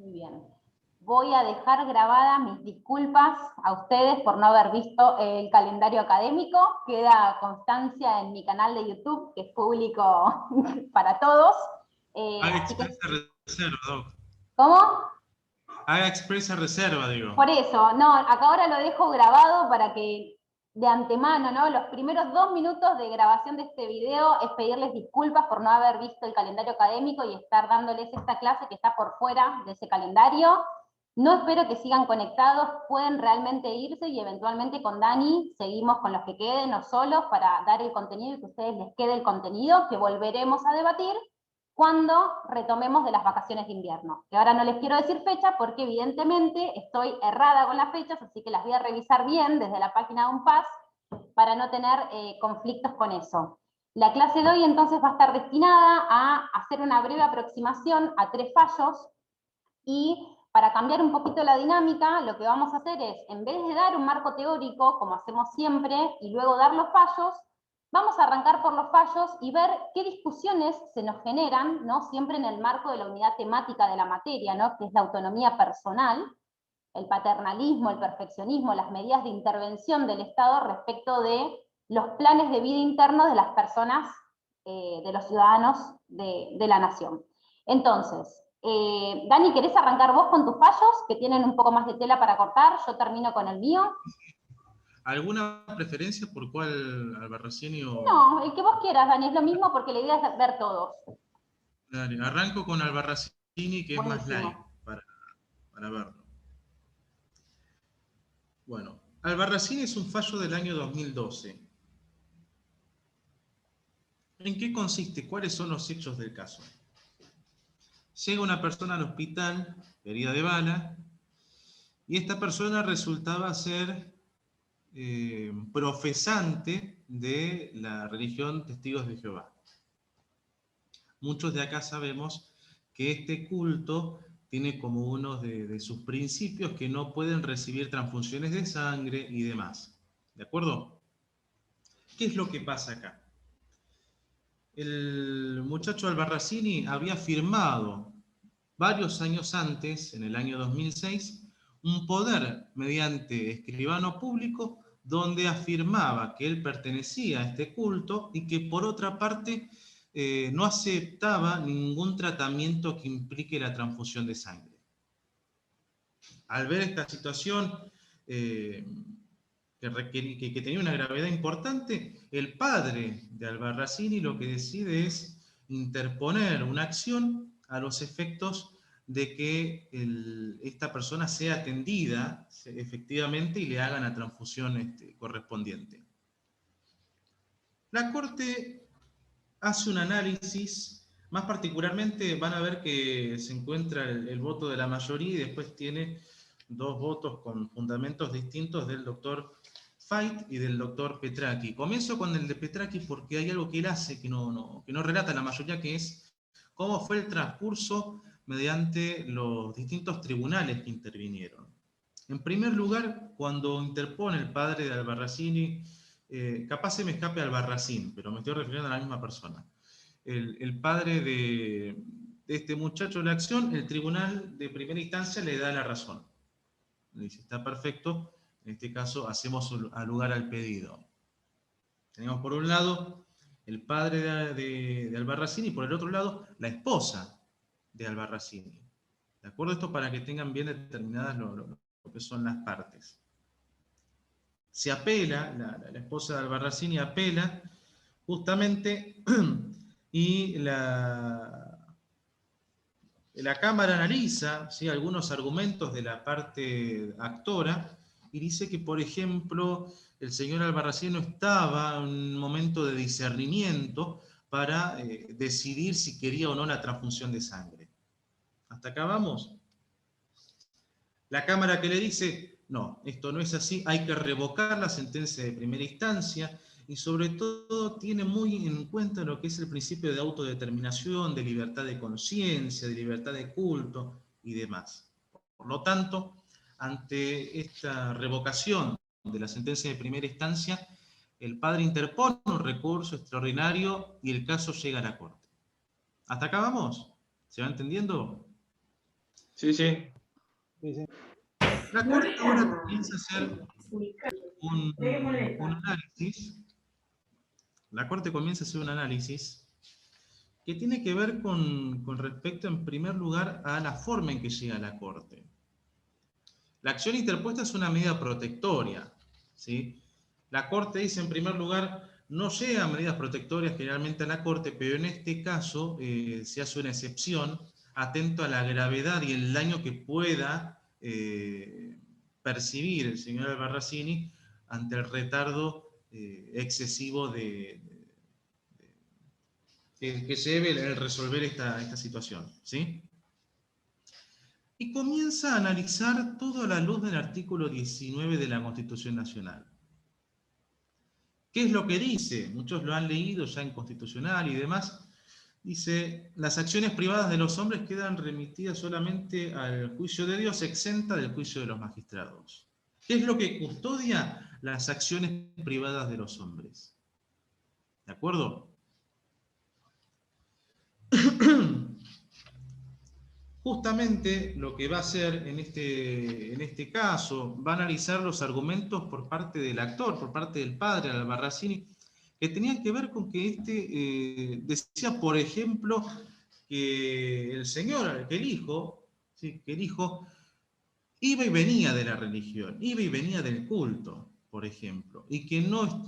Muy bien. Voy a dejar grabadas mis disculpas a ustedes por no haber visto el calendario académico. Queda constancia en mi canal de YouTube, que es público para todos. Haga Así que... expresa reserva, Doc. ¿Cómo? Haga expresa reserva, digo. Por eso, no, acá ahora lo dejo grabado para que de antemano, ¿no? Los primeros 2 minutos de grabación de este video es pedirles disculpas por no haber visto el calendario académico y estar dándoles esta clase que está por fuera de ese calendario. No espero que sigan conectados, pueden realmente irse y eventualmente con Dani seguimos con los que queden o solos para dar el contenido y que a ustedes les quede el contenido que volveremos a debatir cuando retomemos de las vacaciones de invierno. Que ahora no les quiero decir fecha porque evidentemente estoy errada con las fechas, así que las voy a revisar bien desde la página de UNPAS para no tener conflictos con eso. La clase de hoy entonces va a estar destinada a hacer una breve aproximación a 3 fallos y para cambiar un poquito la dinámica, lo que vamos a hacer es, en vez de dar un marco teórico, como hacemos siempre, y luego dar los fallos, vamos a arrancar por los fallos y ver qué discusiones se nos generan, ¿no? Siempre en el marco de la unidad temática de la materia, ¿no? Que es la autonomía personal, el paternalismo, el perfeccionismo, las medidas de intervención del Estado respecto de los planes de vida internos de las personas, de los ciudadanos de la nación. Entonces, Dani, ¿querés arrancar vos con tus fallos, que tienen un poco más de tela para cortar? Yo termino con el mío. ¿Alguna preferencia por cuál Albarracini o...? No, el que vos quieras, Dani, es lo mismo porque la idea es ver todos. Dale, arranco con Albarracini, que es más light, Buenísimo. para verlo. Bueno, Albarracini es un fallo del año 2012. ¿En qué consiste? ¿Cuáles son los hechos del caso? Llega una persona al hospital, herida de bala, y esta persona resultaba ser profesante de la religión Testigos de Jehová. Muchos de acá sabemos que este culto tiene como uno de sus principios que no pueden recibir transfusiones de sangre y demás. ¿De acuerdo? ¿Qué es lo que pasa acá? El muchacho Albarracini había firmado varios años antes, en el año 2006, un poder mediante escribano público donde afirmaba que él pertenecía a este culto y que por otra parte no aceptaba ningún tratamiento que implique la transfusión de sangre. Al ver esta situación que tenía una gravedad importante, el padre de Albarracini lo que decide es interponer una acción a los efectos de que esta persona sea atendida efectivamente y le hagan la transfusión correspondiente. La Corte hace un análisis, más particularmente van a ver que se encuentra el voto de la mayoría y después tiene 2 votos con fundamentos distintos del doctor Fait y del doctor Petraki. Comienzo con el de Petraki porque hay algo que él hace que no relata la mayoría, que es cómo fue el transcurso mediante los distintos tribunales que intervinieron. En primer lugar, cuando interpone el padre de Albarracini, capaz se me escape Albarracín, pero me estoy refiriendo a la misma persona. El padre de este muchacho la acción, el tribunal de primera instancia le da la razón. Le dice, está perfecto, en este caso hacemos lugar al pedido. Tenemos por un lado el padre de Albarracini y por el otro lado la esposa de Albarracini. ¿De acuerdo? Esto para que tengan bien determinadas lo que son las partes. Se apela, la esposa de Albarracini apela justamente y la Cámara analiza, ¿sí?, algunos argumentos de la parte actora y dice que, por ejemplo, el señor Albarracín no estaba en un momento de discernimiento para decidir si quería o no la transfusión de sangre. ¿Hasta acá vamos? La Cámara que le dice, no, esto no es así, hay que revocar la sentencia de primera instancia y sobre todo tiene muy en cuenta lo que es el principio de autodeterminación, de libertad de conciencia, de libertad de culto y demás. Por lo tanto, ante esta revocación de la sentencia de primera instancia, el padre interpone un recurso extraordinario y el caso llega a la Corte. ¿Hasta acá vamos? ¿Se va entendiendo? Sí, sí. La Corte ahora comienza a hacer un análisis. La Corte comienza a hacer un análisis que tiene que ver con respecto, en primer lugar, a la forma en que llega a la Corte. La acción interpuesta es una medida protectoria, ¿sí? La Corte dice, en primer lugar, no llega a medidas protectorias generalmente a la Corte, pero en este caso se hace una excepción, atento a la gravedad y el daño que pueda percibir el señor Albarracini ante el retardo excesivo que lleve el resolver esta situación, ¿sí? Y comienza a analizar todo a la luz del artículo 19 de la Constitución Nacional. ¿Qué es lo que dice? Muchos lo han leído ya en Constitucional y demás. Dice, las acciones privadas de los hombres quedan remitidas solamente al juicio de Dios, exenta del juicio de los magistrados. ¿Qué es lo que custodia? Las acciones privadas de los hombres. ¿De acuerdo? Justamente lo que va a hacer en este caso, va a analizar los argumentos por parte del actor, por parte del padre, Albarracini, que tenían que ver con que decía, por ejemplo, que el señor, que el hijo, ¿sí? Que el hijo iba y venía de la religión, iba y venía del culto, por ejemplo, y que no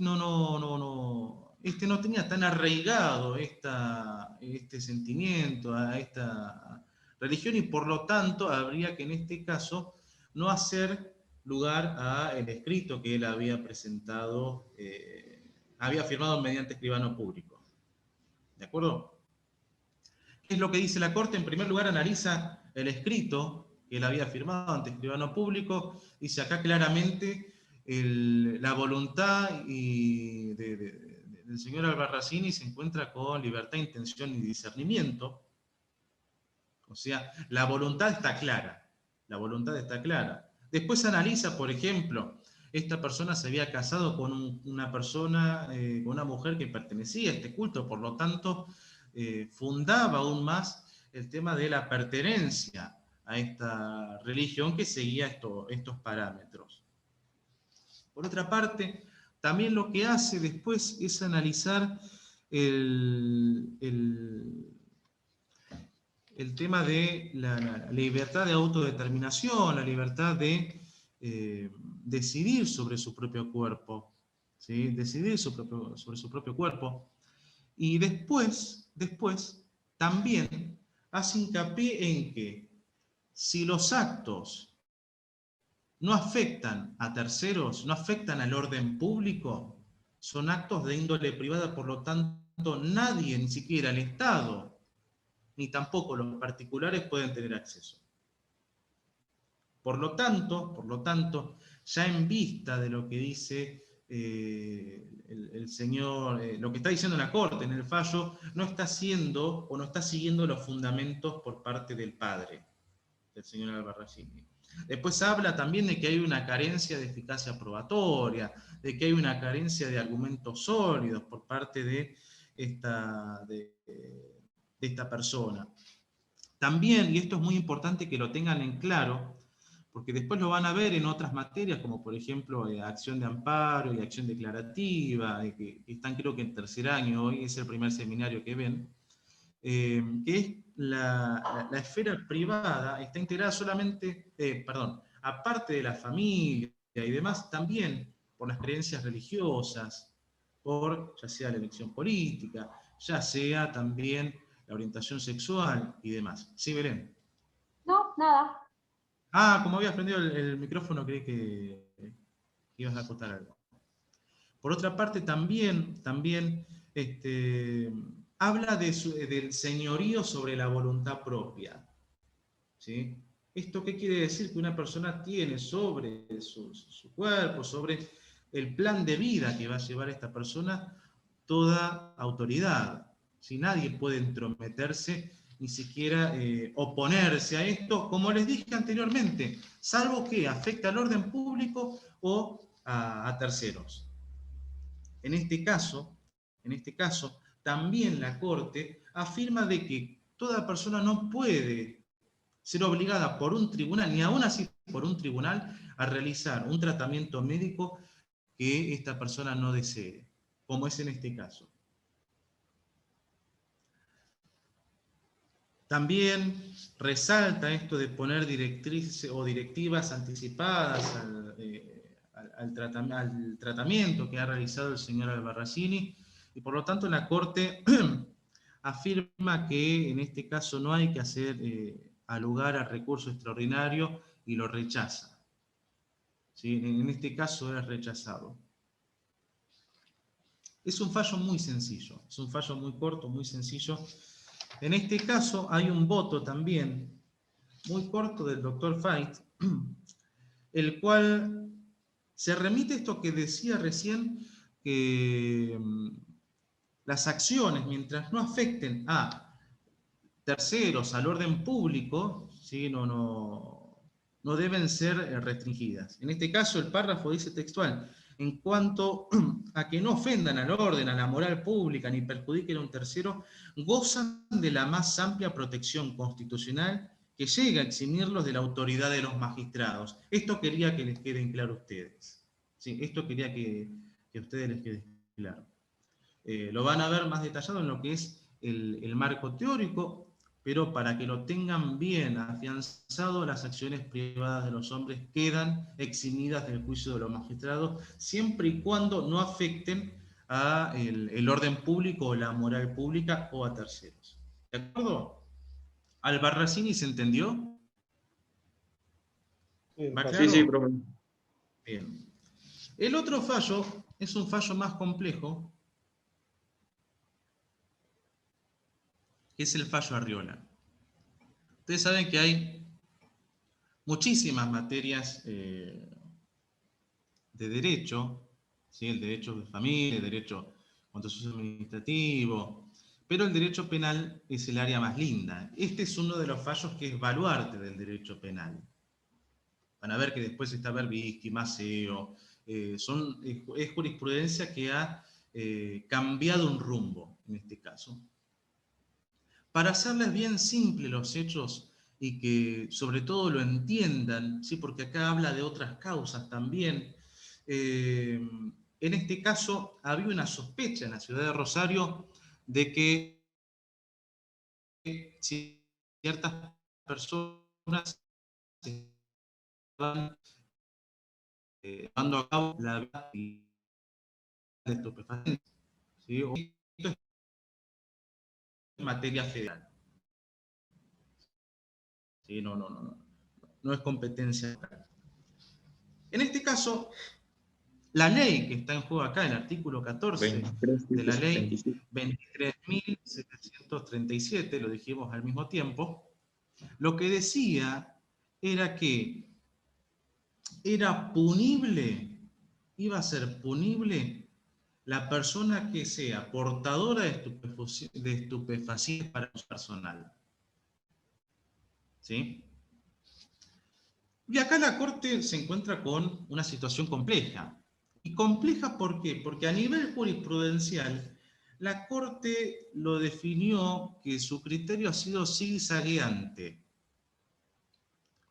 tenía tan arraigado este sentimiento a esta religión, y por lo tanto habría que en este caso no hacer lugar al escrito que él había presentado, había firmado mediante escribano público. ¿De acuerdo? ¿Qué es lo que dice la Corte? En primer lugar, analiza el escrito que él había firmado ante escribano público. Dice acá claramente la voluntad del señor Albarracini se encuentra con libertad, intención y discernimiento. O sea, la voluntad está clara. La voluntad está clara. Después analiza, por ejemplo, esta persona se había casado con una persona, con una mujer que pertenecía a este culto, por lo tanto, fundaba aún más el tema de la pertenencia a esta religión que seguía estos parámetros. Por otra parte, también lo que hace después es analizar el tema de la libertad de autodeterminación, la libertad de decidir sobre su propio cuerpo, ¿sí? Decidir sobre su propio cuerpo. Y después también hace hincapié en que si los actos no afectan a terceros, no afectan al orden público, son actos de índole privada, por lo tanto nadie, ni siquiera el Estado, ni tampoco los particulares pueden tener acceso. Por lo tanto, ya en vista de lo que dice el señor, lo que está diciendo la Corte en el fallo, no está haciendo o no está siguiendo los fundamentos por parte del padre, del señor Albarracini. Después habla también de que hay una carencia de eficacia probatoria, de que hay una carencia de argumentos sólidos por parte de esta persona. También, y esto es muy importante que lo tengan en claro, porque después lo van a ver en otras materias, como por ejemplo acción de amparo y acción declarativa, que están creo que en tercer año, hoy es el primer seminario que ven, que es la esfera privada, está integrada solamente, aparte de la familia y demás, también por las creencias religiosas, por ya sea la elección política, ya sea también la orientación sexual y demás. ¿Sí, Belén? No, nada. Ah, como habías prendido el micrófono, creí que ibas a acotar algo. Por otra parte, también habla del señorío sobre la voluntad propia. ¿Sí? ¿Esto qué quiere decir? Que una persona tiene sobre su cuerpo, sobre el plan de vida que va a llevar esta persona, toda autoridad. ¿Sí? Nadie puede entrometerse, ni siquiera oponerse a esto, como les dije anteriormente, salvo que afecte al orden público o a terceros. En este caso, también la Corte afirma de que toda persona no puede ser obligada por un tribunal, ni aún así por un tribunal, a realizar un tratamiento médico que esta persona no desee, como es en este caso. También resalta esto de poner directrices o directivas anticipadas al tratamiento que ha realizado el señor Albarracini, y por lo tanto la Corte afirma que en este caso no hay que hacer alugar al recurso extraordinario y lo rechaza. ¿Sí? En este caso es rechazado. Es un fallo muy sencillo, es un fallo muy corto, muy sencillo. En este caso hay un voto también muy corto del doctor Fait, el cual se remite a esto que decía recién, que las acciones, mientras no afecten a terceros, al orden público, ¿sí? no deben ser restringidas. En este caso el párrafo dice textual: en cuanto a que no ofendan al orden, a la moral pública, ni perjudiquen a un tercero, gozan de la más amplia protección constitucional que llega a eximirlos de la autoridad de los magistrados. Esto quería que les quede claro a ustedes. Sí, esto quería que a ustedes les quede claro. Lo van a ver más detallado en lo que es el marco teórico, pero para que lo tengan bien afianzado, las acciones privadas de los hombres quedan eximidas del juicio de los magistrados, siempre y cuando no afecten a el orden público o la moral pública o a terceros. ¿De acuerdo? ¿Albarracini se entendió? ¿Va Sí, sí, claro? profe. Bien. El otro fallo es un fallo más complejo, que es el fallo Arriola. Ustedes saben que hay muchísimas materias de derecho, ¿sí? El derecho de familia, el derecho contencioso administrativo, pero el derecho penal es el área más linda. Este es uno de los fallos que es baluarte del derecho penal. Van a ver que después está Berbisky, Maceo, es jurisprudencia que ha cambiado un rumbo en este caso. Para hacerles bien simple los hechos y que sobre todo lo entiendan, ¿sí? Porque acá habla de otras causas también. En este caso había una sospecha en la ciudad de Rosario de que ciertas personas estaban llevando a cabo la venta de estupefacientes, ¿sí? Esto es materia federal. ¿Sí? No es competencia. En este caso, la ley que está en juego acá, el artículo 14 de la ley 23.737, lo dijimos al mismo tiempo, lo que decía era que era punible, iba a ser punible la persona que sea portadora de estupefacientes para uso personal. ¿Sí? Y acá la Corte se encuentra con una situación compleja. ¿Y compleja por qué? Porque a nivel jurisprudencial, la Corte lo definió que su criterio ha sido zigzagueante.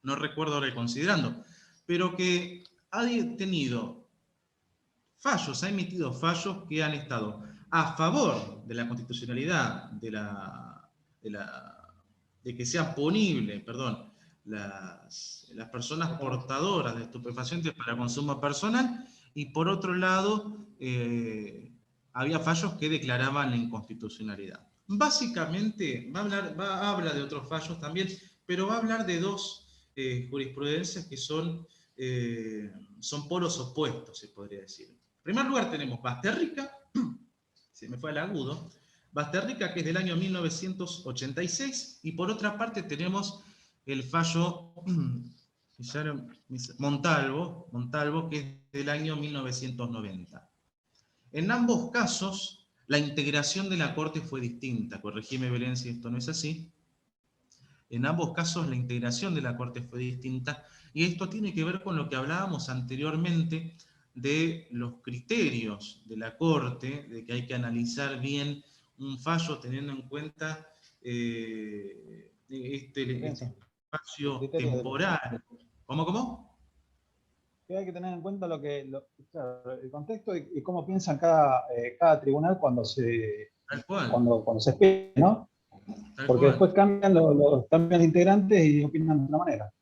No recuerdo ahora considerando, pero que ha tenido fallos, ha emitido fallos que han estado a favor de la constitucionalidad, de que sea punible, perdón, las personas portadoras de estupefacientes para consumo personal, y por otro lado, había fallos que declaraban la inconstitucionalidad. Básicamente, habla de otros fallos también, pero va a hablar de dos jurisprudencias que son polos opuestos, se podría decir. En primer lugar tenemos Basterrica, se me fue al agudo, Basterrica, que es del año 1986, y por otra parte tenemos el fallo Montalvo, que es del año 1990. En ambos casos, la integración de la Corte fue distinta. Corregime, Belén, si esto no es así. En ambos casos, la integración de la Corte fue distinta, y esto tiene que ver con lo que hablábamos anteriormente de los criterios de la Corte, de que hay que analizar bien un fallo teniendo en cuenta espacio criterios de los... temporal. ¿Cómo? Que hay que tener en cuenta claro, el contexto y cómo piensan cada tribunal cuando se expide, ¿no? Tal Porque cual. después cambian cambian integrantes y opinan de otra manera.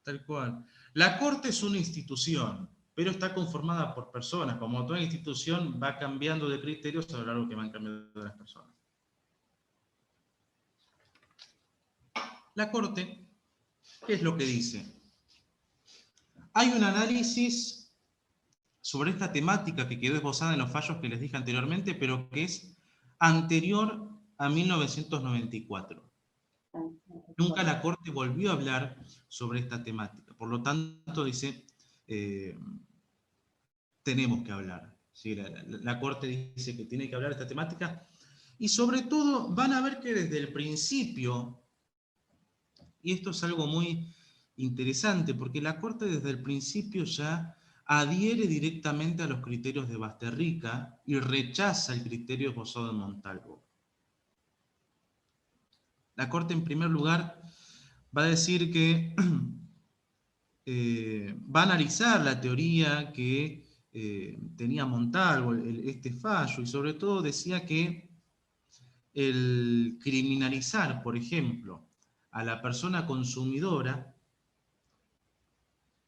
Tal cual. La Corte es una institución, pero está conformada por personas. Como toda institución va cambiando de criterios a lo largo que van cambiando las personas. La Corte, ¿qué es lo que dice? Hay un análisis sobre esta temática que quedó esbozada en los fallos que les dije anteriormente, pero que es anterior a 1994. Nunca la Corte volvió a hablar sobre esta temática. Por lo tanto, dice, tenemos que hablar. ¿Sí? La Corte dice que tiene que hablar de esta temática. Y sobre todo, van a ver que desde el principio, y esto es algo muy interesante, porque la Corte desde el principio ya adhiere directamente a los criterios de Basterrica y rechaza el criterio esbozado en Montalvo. La Corte, en primer lugar, va a decir que va a analizar la teoría que tenía Montalvo, este fallo, y sobre todo decía que el criminalizar, por ejemplo, a la persona consumidora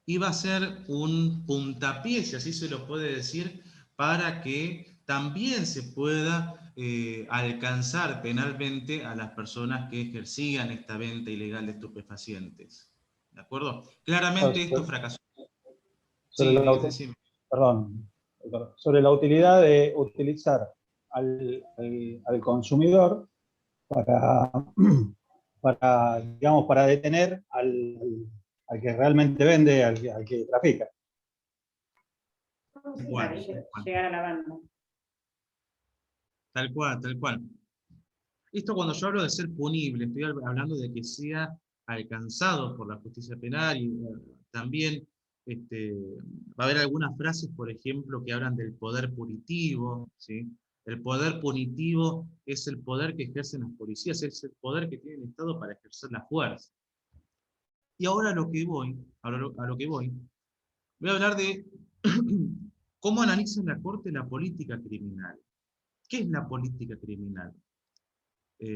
iba a ser un puntapié, si así se lo puede decir, para que también se pueda alcanzar penalmente a las personas que ejercían esta venta ilegal de estupefacientes. ¿De acuerdo? Claramente esto fracasó. Sí, decime. Sobre la utilidad de utilizar al consumidor digamos, para detener al que realmente vende, al que trafica. Llegar a la banda. Tal cual, tal cual. Esto cuando yo hablo de ser punible, estoy hablando de que sea alcanzado por la justicia penal y también va a haber algunas frases, por ejemplo, que hablan del poder punitivo, ¿sí? El poder punitivo es el poder que ejercen las policías, es el poder que tiene el Estado para ejercer la fuerza. Y ahora a lo que voy, voy a hablar de cómo analiza la Corte la política criminal. ¿Qué es la política criminal?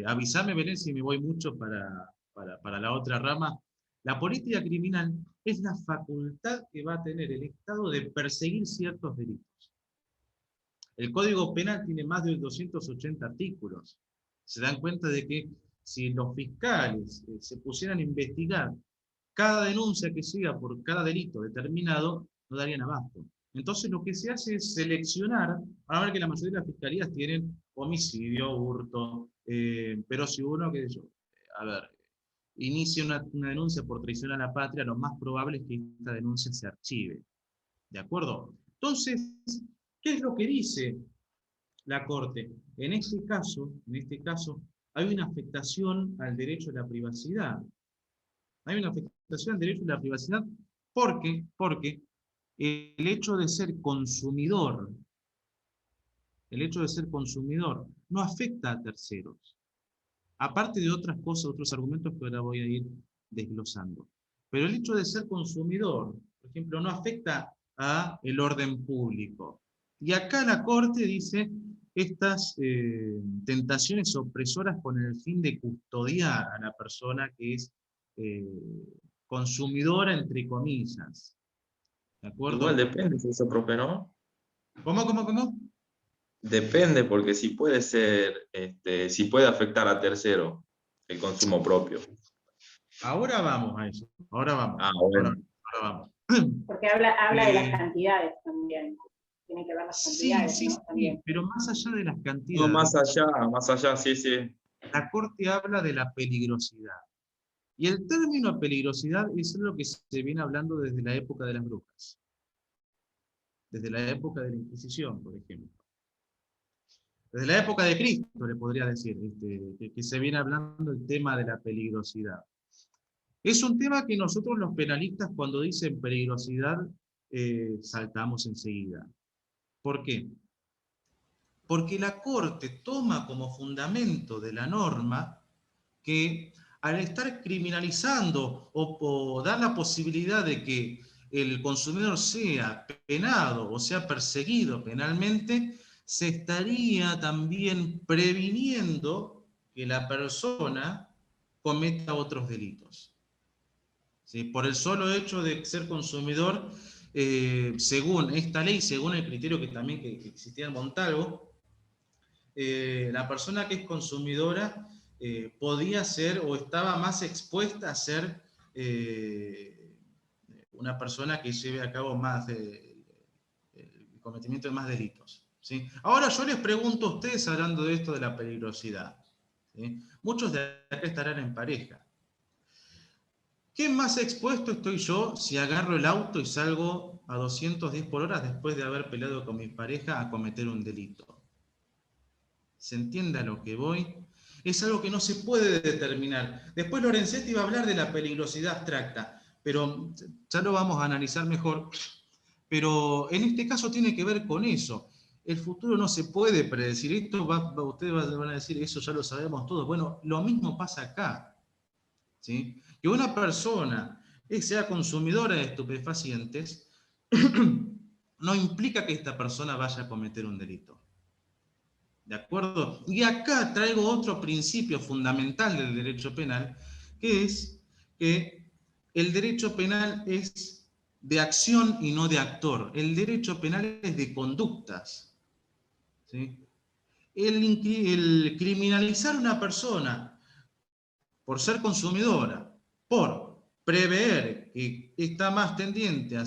Avísame, Belén, si me voy mucho para la otra rama. La política criminal es la facultad que va a tener el Estado de perseguir ciertos delitos. El Código Penal tiene más de 280 artículos. Se dan cuenta de que si los fiscales se pusieran a investigar cada denuncia que siga por cada delito determinado, no darían abasto. Entonces lo que se hace es seleccionar, van a ver que la mayoría de las fiscalías tienen homicidio, hurto, pero si uno, inicia una denuncia por traición a la patria, lo más probable es que esta denuncia se archive. ¿De acuerdo? Entonces, ¿qué es lo que dice la Corte? En este caso, hay una afectación al derecho a la privacidad. Hay una afectación al derecho a la privacidad porque el hecho de ser consumidor, no afecta a terceros. Aparte de otras cosas, otros argumentos que ahora voy a ir desglosando. Pero el hecho de ser consumidor, por ejemplo, no afecta a el orden público. Y acá la Corte dice estas tentaciones opresoras con el fin de custodiar a la persona que es consumidora, entre comillas. ¿De acuerdo? Igual depende si eso, profe, ¿no? ¿Cómo? Depende, porque si puede ser, si puede afectar a tercero el consumo propio. Ahora vamos a eso. Ahora vamos. Ah, bueno. Ahora vamos. Porque habla de las cantidades también. Tiene que ver las cantidades, Sí, ¿no? También. pero más allá de las No, cantidades. más allá, sí. La Corte habla de la peligrosidad. Y el término peligrosidad es lo que se viene hablando desde la época de las brujas. Desde la época de la Inquisición, por ejemplo. Desde la época de Cristo, le podría decir, que se viene hablando del tema de la peligrosidad. Es un tema que nosotros los penalistas, cuando dicen peligrosidad, saltamos enseguida. ¿Por qué? Porque la Corte toma como fundamento de la norma que al estar criminalizando o dar la posibilidad de que el consumidor sea penado o sea perseguido penalmente, se estaría también previniendo que la persona cometa otros delitos. ¿Sí? Por el solo hecho de ser consumidor, según esta ley, según el criterio que también que existía en Montalvo, la persona que es consumidora podía ser o estaba más expuesta a ser una persona que lleve a cabo más el cometimiento de más delitos. ¿Sí? Ahora yo les pregunto a ustedes, hablando de esto de la peligrosidad, ¿sí? Muchos de acá estarán en pareja. ¿Qué más expuesto estoy yo si agarro el auto y salgo a 210 por hora después de haber peleado con mi pareja a cometer un delito? ¿Se entiende a lo que voy? Es algo que no se puede determinar. Después Lorenzetti va a hablar de la peligrosidad abstracta, pero ya lo vamos a analizar mejor. Pero en este caso tiene que ver con eso. El futuro no se puede predecir. Esto ustedes van a decir, eso ya lo sabemos todos. Bueno, lo mismo pasa acá. ¿Sí? Que una persona sea consumidora de estupefacientes no implica que esta persona vaya a cometer un delito. ¿De acuerdo? Y acá traigo otro principio fundamental del derecho penal, que es que el derecho penal es de acción y no de actor. El derecho penal es de conductas. ¿Sí? El criminalizar a una persona por ser consumidora, por prever que está más tendiente a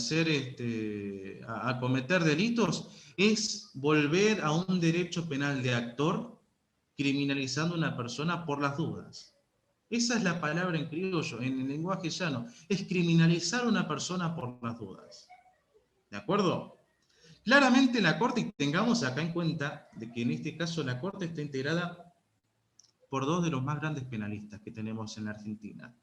a cometer delitos, es volver a un derecho penal de actor, criminalizando a una persona por las dudas. Esa es la palabra en criollo, en el lenguaje llano, es criminalizar a una persona por las dudas. ¿De acuerdo? Claramente la Corte, y tengamos acá en cuenta de que en este caso la Corte está integrada por dos de los más grandes penalistas que tenemos en la Argentina.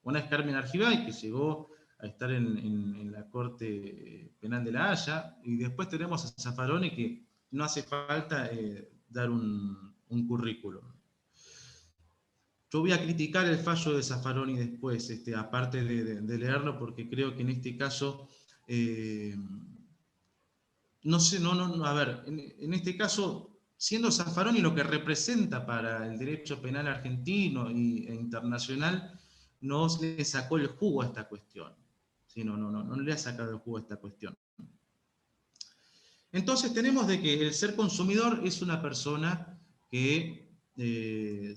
Una es Carmen Argibay, que llegó a estar en la Corte Penal de La Haya, y después tenemos a Zaffaroni, que no hace falta dar un currículum. Yo voy a criticar el fallo de Zaffaroni después, aparte de leerlo, porque creo que en este caso, no sé, a ver, en este caso, siendo Zaffaroni lo que representa para el derecho penal argentino e internacional, no le sacó el jugo a esta cuestión. Sí, no le ha sacado el jugo a esta cuestión. Entonces tenemos de que el ser consumidor es una persona que, de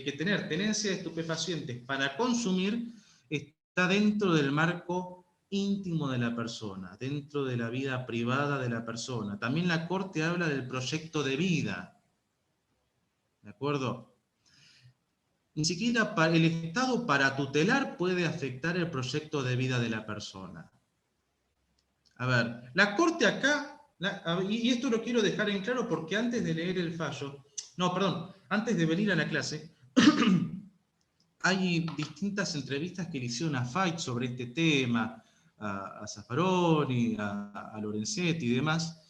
que tener tenencia de estupefacientes para consumir está dentro del marco íntimo de la persona, dentro de la vida privada de la persona. También la Corte habla del proyecto de vida. ¿De acuerdo? Ni siquiera el Estado para tutelar puede afectar el proyecto de vida de la persona. A ver, la Corte acá, y esto lo quiero dejar en claro porque antes de leer el fallo, antes de venir a la clase, hay distintas entrevistas que le hicieron a Fait sobre este tema, a Zaffaroni, a Lorenzetti y demás,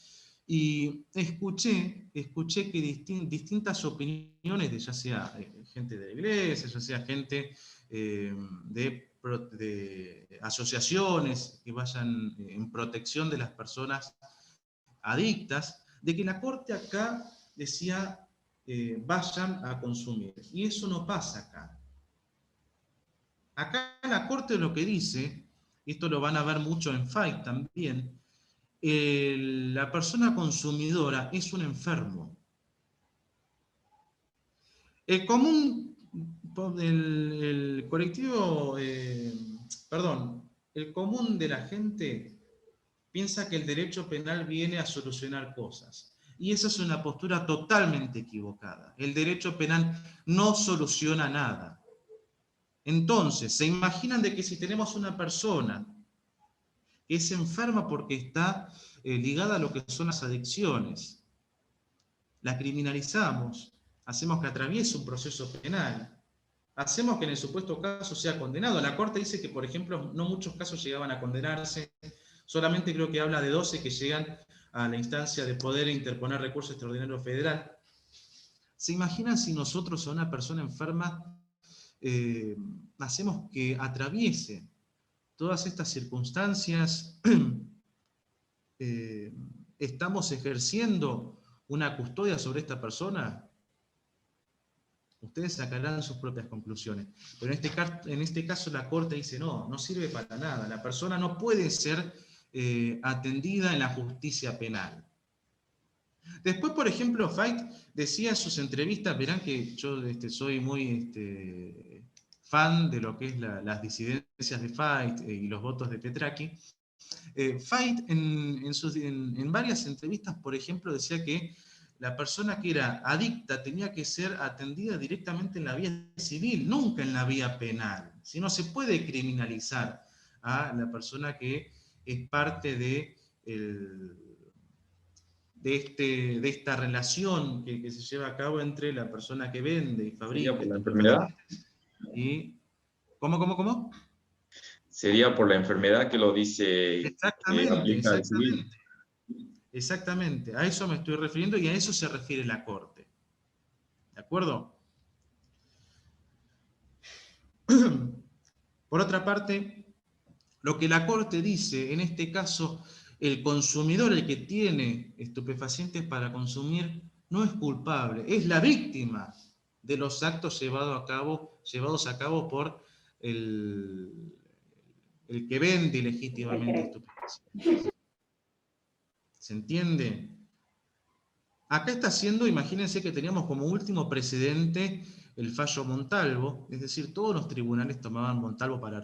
y escuché que distintas opiniones de ya sea gente de la iglesia, ya sea gente de asociaciones que vayan en protección de las personas adictas, de que la Corte acá decía vayan a consumir. Y eso no pasa acá. Acá la Corte lo que dice, esto lo van a ver mucho en Fait también, la persona consumidora es un enfermo. El común de la gente piensa que el derecho penal viene a solucionar cosas. Y esa es una postura totalmente equivocada. El derecho penal no soluciona nada. Entonces, ¿se imaginan de que si tenemos una persona que es enferma porque está ligada a lo que son las adicciones, la criminalizamos, hacemos que atraviese un proceso penal, hacemos que en el supuesto caso sea condenado? La Corte dice que, por ejemplo, no muchos casos llegaban a condenarse, solamente creo que habla de 12 que llegan a la instancia de poder interponer recurso extraordinario federal. ¿Se imaginan si nosotros a una persona enferma hacemos que atraviese todas estas circunstancias, estamos ejerciendo una custodia sobre esta persona. Ustedes sacarán sus propias conclusiones. Pero en este caso la Corte dice, no sirve para nada. La persona no puede ser atendida en la justicia penal. Después, por ejemplo, Fait decía en sus entrevistas, verán que yo soy muy fan de lo que es las disidencias de Fait y los votos de Petraki. Fait en varias entrevistas, por ejemplo, decía que la persona que era adicta tenía que ser atendida directamente en la vía civil, nunca en la vía penal. Si no se puede criminalizar a la persona que es parte de esta relación que se lleva a cabo entre la persona que vende y fabrica. ¿Sería por la enfermedad? ¿Cómo? Sería por la enfermedad que lo dice. Exactamente, a eso me estoy refiriendo y a eso se refiere la Corte. ¿De acuerdo? Por otra parte, lo que la Corte dice, en este caso, el consumidor, el que tiene estupefacientes para consumir, no es culpable, es la víctima de los actos llevados a cabo por el que vende ilegítimamente estupefacientes. ¿Se entiende? Acá está haciendo, imagínense que teníamos como último precedente el fallo Montalvo, es decir, todos los tribunales tomaban Montalvo para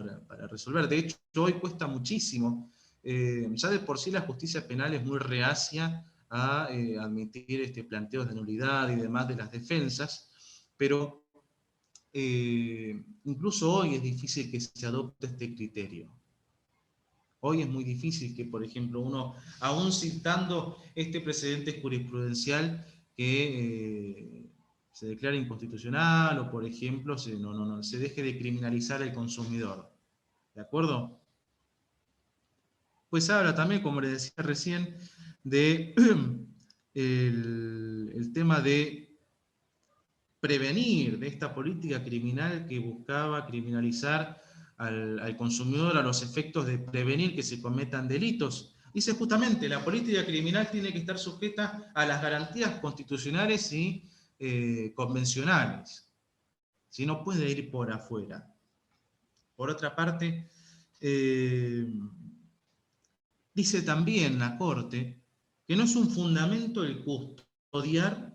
resolver. De hecho, hoy cuesta muchísimo. Ya de por sí la justicia penal es muy reacia a admitir planteos de nulidad y demás de las defensas, pero incluso hoy es difícil que se adopte este criterio. Hoy es muy difícil que, por ejemplo, uno, aún citando este precedente jurisprudencial, que se declare inconstitucional o, por ejemplo, se deje de criminalizar al consumidor. ¿De acuerdo? Pues habla también, como les decía recién, de el tema de prevenir, de esta política criminal que buscaba criminalizar al consumidor a los efectos de prevenir que se cometan delitos. Dice justamente, la política criminal tiene que estar sujeta a las garantías constitucionales y convencionales. Si no puede ir por afuera. Por otra parte, dice también la Corte que no es un fundamento el custodiar,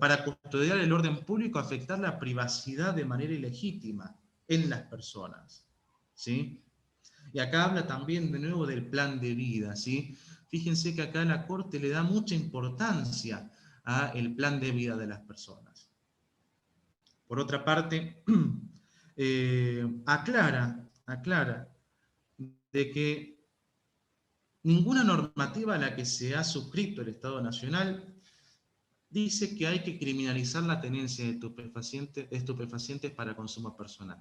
para custodiar el orden público, afectar la privacidad de manera ilegítima en las personas, ¿sí? Y acá habla también de nuevo del plan de vida, ¿sí? Fíjense que acá la Corte le da mucha importancia al plan de vida de las personas. Por otra parte, aclara de que ninguna normativa a la que se ha suscrito el Estado Nacional dice que hay que criminalizar la tenencia de estupefacientes para consumo personal.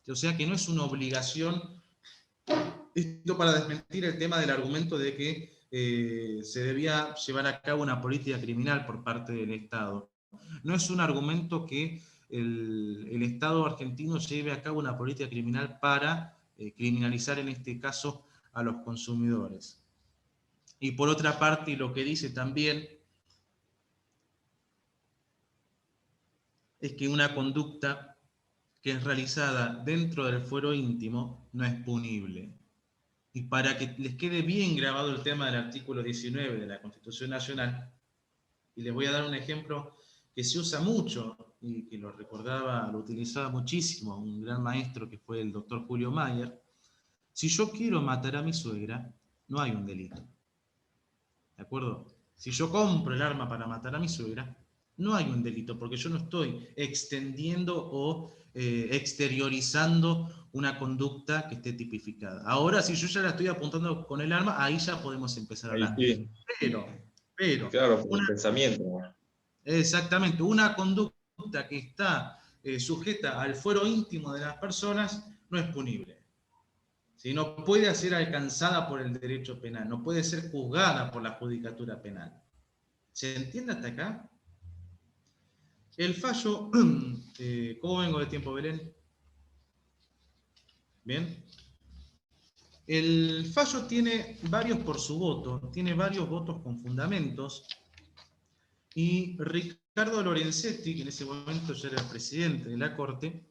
O sea que no es una obligación, esto para desmentir el tema del argumento de que se debía llevar a cabo una política criminal por parte del Estado. No es un argumento que el Estado argentino lleve a cabo una política criminal para criminalizar en este caso a los consumidores. Y por otra parte, lo que dice también es que una conducta que es realizada dentro del fuero íntimo no es punible. Y para que les quede bien grabado el tema del artículo 19 de la Constitución Nacional, y les voy a dar un ejemplo que se usa mucho, y que lo utilizaba muchísimo un gran maestro que fue el doctor Julio Mayer. Si yo quiero matar a mi suegra, no hay un delito. ¿De acuerdo? Si yo compro el arma para matar a mi suegra, no hay un delito, porque yo no estoy extendiendo o exteriorizando una conducta que esté tipificada. Ahora, si yo ya la estoy apuntando con el arma, ahí ya podemos empezar a hablar. Sí. Pero claro, por el pensamiento. Exactamente, una conducta que está sujeta al fuero íntimo de las personas no es punible. ¿Sí? No puede ser alcanzada por el derecho penal, no puede ser juzgada por la judicatura penal. ¿Se entiende hasta acá? El fallo, ¿cómo vengo de tiempo, Belén? Bien. El fallo tiene varios por su voto, tiene varios votos con fundamentos, y Ricardo Lorenzetti, que en ese momento ya era presidente de la Corte,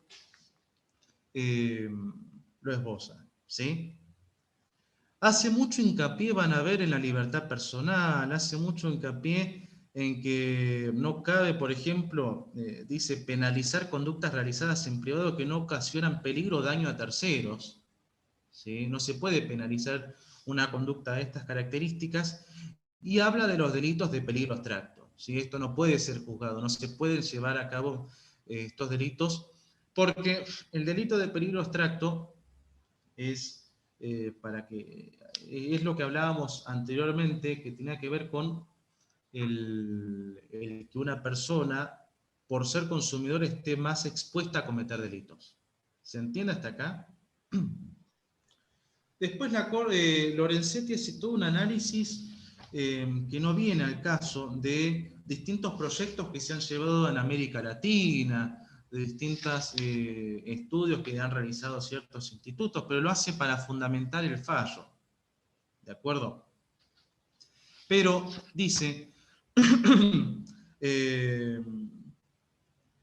lo esboza, ¿sí? Hace mucho hincapié, van a ver, en la libertad personal, hace mucho hincapié en que no cabe, por ejemplo, dice, penalizar conductas realizadas en privado que no ocasionan peligro o daño a terceros. ¿Sí? No se puede penalizar una conducta de estas características, y habla de los delitos de peligro abstracto. ¿Sí? Esto no puede ser juzgado, no se pueden llevar a cabo estos delitos, porque el delito de peligro abstracto es, es lo que hablábamos anteriormente, que tenía que ver con el que una persona, por ser consumidor, esté más expuesta a cometer delitos. ¿Se entiende hasta acá? Después Lorenzetti hace todo un análisis que no viene al caso, de distintos proyectos que se han llevado en América Latina, de distintos estudios que han realizado ciertos institutos, pero lo hace para fundamentar el fallo. ¿De acuerdo? Pero dice,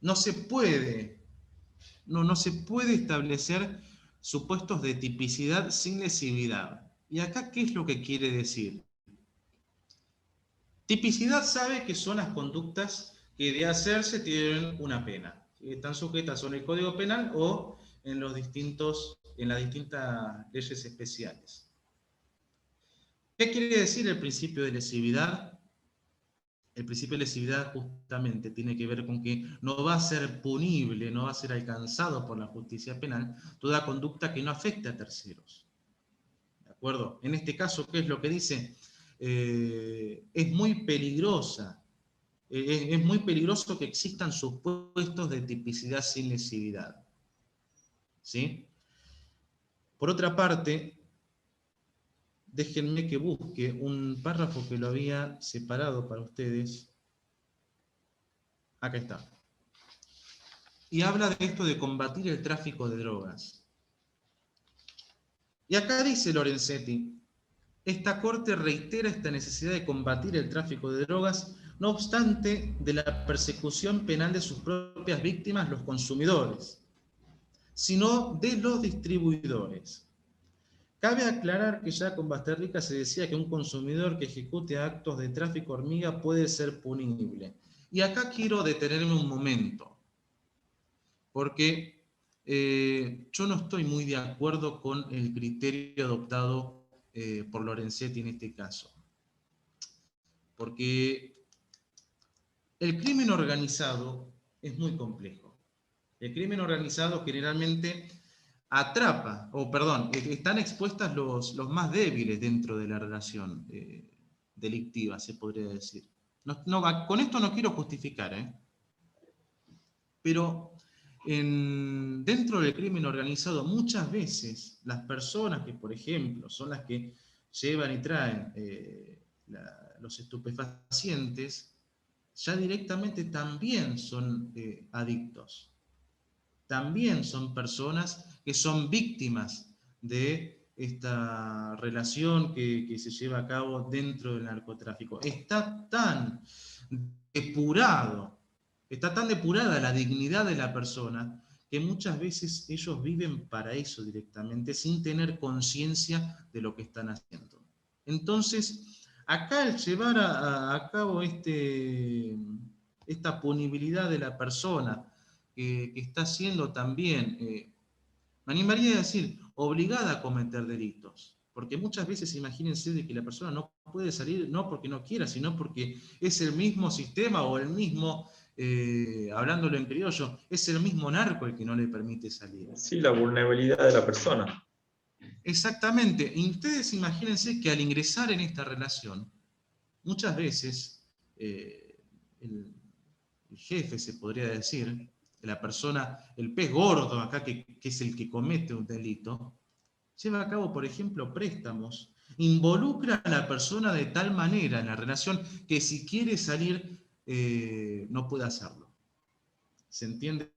no se puede establecer supuestos de tipicidad sin lesividad. ¿Y acá qué es lo que quiere decir? Tipicidad sabe que son las conductas que de hacerse tienen una pena. Están sujetas en el Código Penal o en las distintas leyes especiales. ¿Qué quiere decir el principio de lesividad? El principio de lesividad justamente tiene que ver con que no va a ser punible, no va a ser alcanzado por la justicia penal toda conducta que no afecte a terceros. ¿De acuerdo? En este caso, ¿qué es lo que dice? Es muy peligrosa. Es muy peligroso que existan supuestos de tipicidad sin lesividad. ¿Sí? Por otra parte, déjenme que busque un párrafo que lo había separado para ustedes. Acá está. Y habla de esto de combatir el tráfico de drogas. Y acá dice Lorenzetti, esta Corte reitera esta necesidad de combatir el tráfico de drogas, no obstante de la persecución penal de sus propias víctimas, los consumidores, sino de los distribuidores. Cabe aclarar que ya con Basterrica se decía que un consumidor que ejecute actos de tráfico hormiga puede ser punible. Y acá quiero detenerme un momento, porque yo no estoy muy de acuerdo con el criterio adoptado por Lorenzetti en este caso. Porque el crimen organizado es muy complejo. El crimen organizado generalmente están expuestas los más débiles dentro de la relación delictiva, se podría decir. Con esto no quiero justificar, pero dentro del crimen organizado muchas veces las personas que, por ejemplo, son las que llevan y traen los estupefacientes, ya directamente también son adictos. También son personas que son víctimas de esta relación que se lleva a cabo dentro del narcotráfico. Está tan depurada la dignidad de la persona, que muchas veces ellos viven para eso directamente, sin tener conciencia de lo que están haciendo. Entonces, acá el llevar a cabo esta punibilidad de la persona, que está siendo también, me animaría a decir, obligada a cometer delitos. Porque muchas veces imagínense de que la persona no puede salir, no porque no quiera, sino porque es el mismo sistema o el mismo, hablándolo en criollo, es el mismo narco el que no le permite salir. Sí, la vulnerabilidad de la persona. Exactamente. Y ustedes imagínense que al ingresar en esta relación, muchas veces el jefe, se podría decir, la persona, el pez gordo acá, que es el que comete un delito, lleva a cabo, por ejemplo, préstamos, involucra a la persona de tal manera en la relación que si quiere salir no puede hacerlo. ¿Se entiende?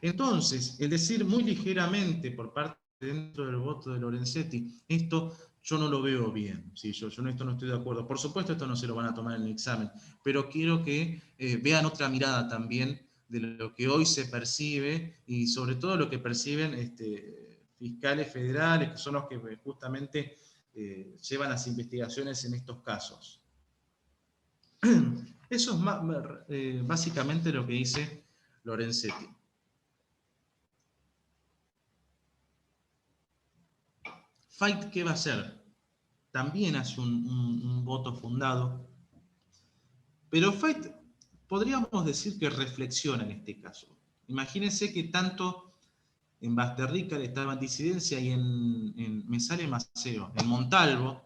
Entonces, el decir muy ligeramente por parte dentro del voto de Lorenzetti, esto yo no lo veo bien, ¿sí? Yo en esto no estoy de acuerdo. Por supuesto, esto no se lo van a tomar en el examen, pero quiero que vean otra mirada también de lo que hoy se percibe y sobre todo lo que perciben fiscales federales, que son los que justamente llevan las investigaciones en estos casos. Eso es básicamente lo que dice Lorenzetti. Fait, ¿qué va a hacer? También hace un voto fundado, pero Fait podríamos decir que reflexiona en este caso. Imagínense que tanto en Basterrica estaba en disidencia y me sale Maceo, en Montalvo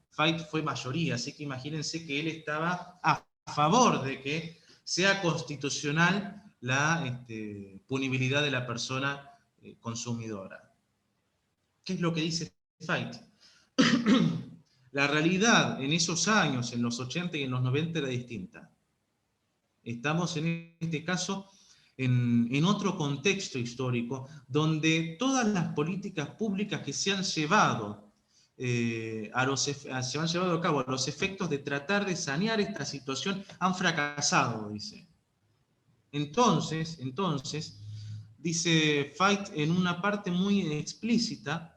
Fait fue mayoría, así que imagínense que él estaba a favor de que sea constitucional la punibilidad de la persona consumidora. ¿Qué es lo que dice Fait? La realidad en esos años, en los 80 y en los 90, era distinta. Estamos en este caso en otro contexto histórico, donde todas las políticas públicas que se han llevado a cabo a los efectos de tratar de sanear esta situación han fracasado, dice. Entonces, dice Fait en una parte muy explícita,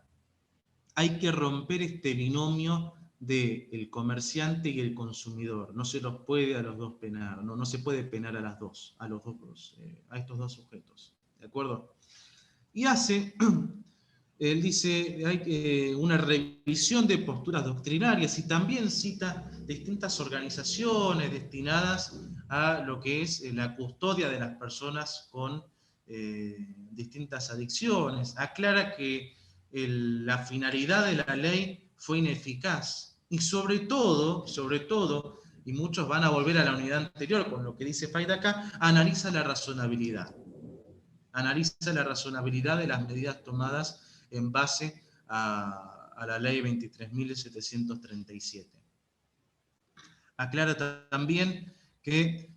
hay que romper este binomio del comerciante y el consumidor. No se los puede a los dos penar, no se puede penar a estos dos sujetos. ¿De acuerdo? Y él dice, hay una revisión de posturas doctrinarias y también cita distintas organizaciones destinadas a lo que es la custodia de las personas con distintas adicciones. Aclara que la finalidad de la ley fue ineficaz y sobre todo, y muchos van a volver a la unidad anterior con lo que dice Fait acá, analiza la razonabilidad de las medidas tomadas en base a la ley 23.737. Aclara también que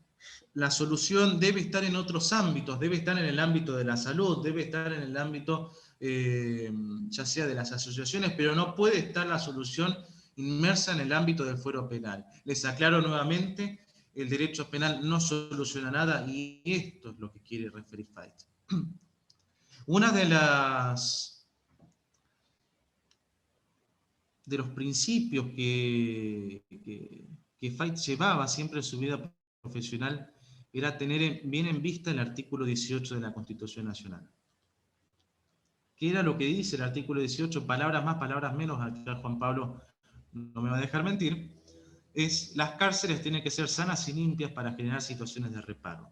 la solución debe estar en otros ámbitos, debe estar en el ámbito de la salud, debe estar en el ámbito ya sea de las asociaciones, pero no puede estar la solución inmersa en el ámbito del fuero penal. Les aclaro nuevamente, el derecho penal no soluciona nada y esto es lo que quiere referir Fait. Una de los principios que Fait llevaba siempre en su vida profesional era tener bien en vista el artículo 18 de la Constitución Nacional. ¿Qué era lo que dice el artículo 18? Palabras más, palabras menos, acá Juan Pablo no me va a dejar mentir, las cárceles tienen que ser sanas y limpias para generar situaciones de reparo.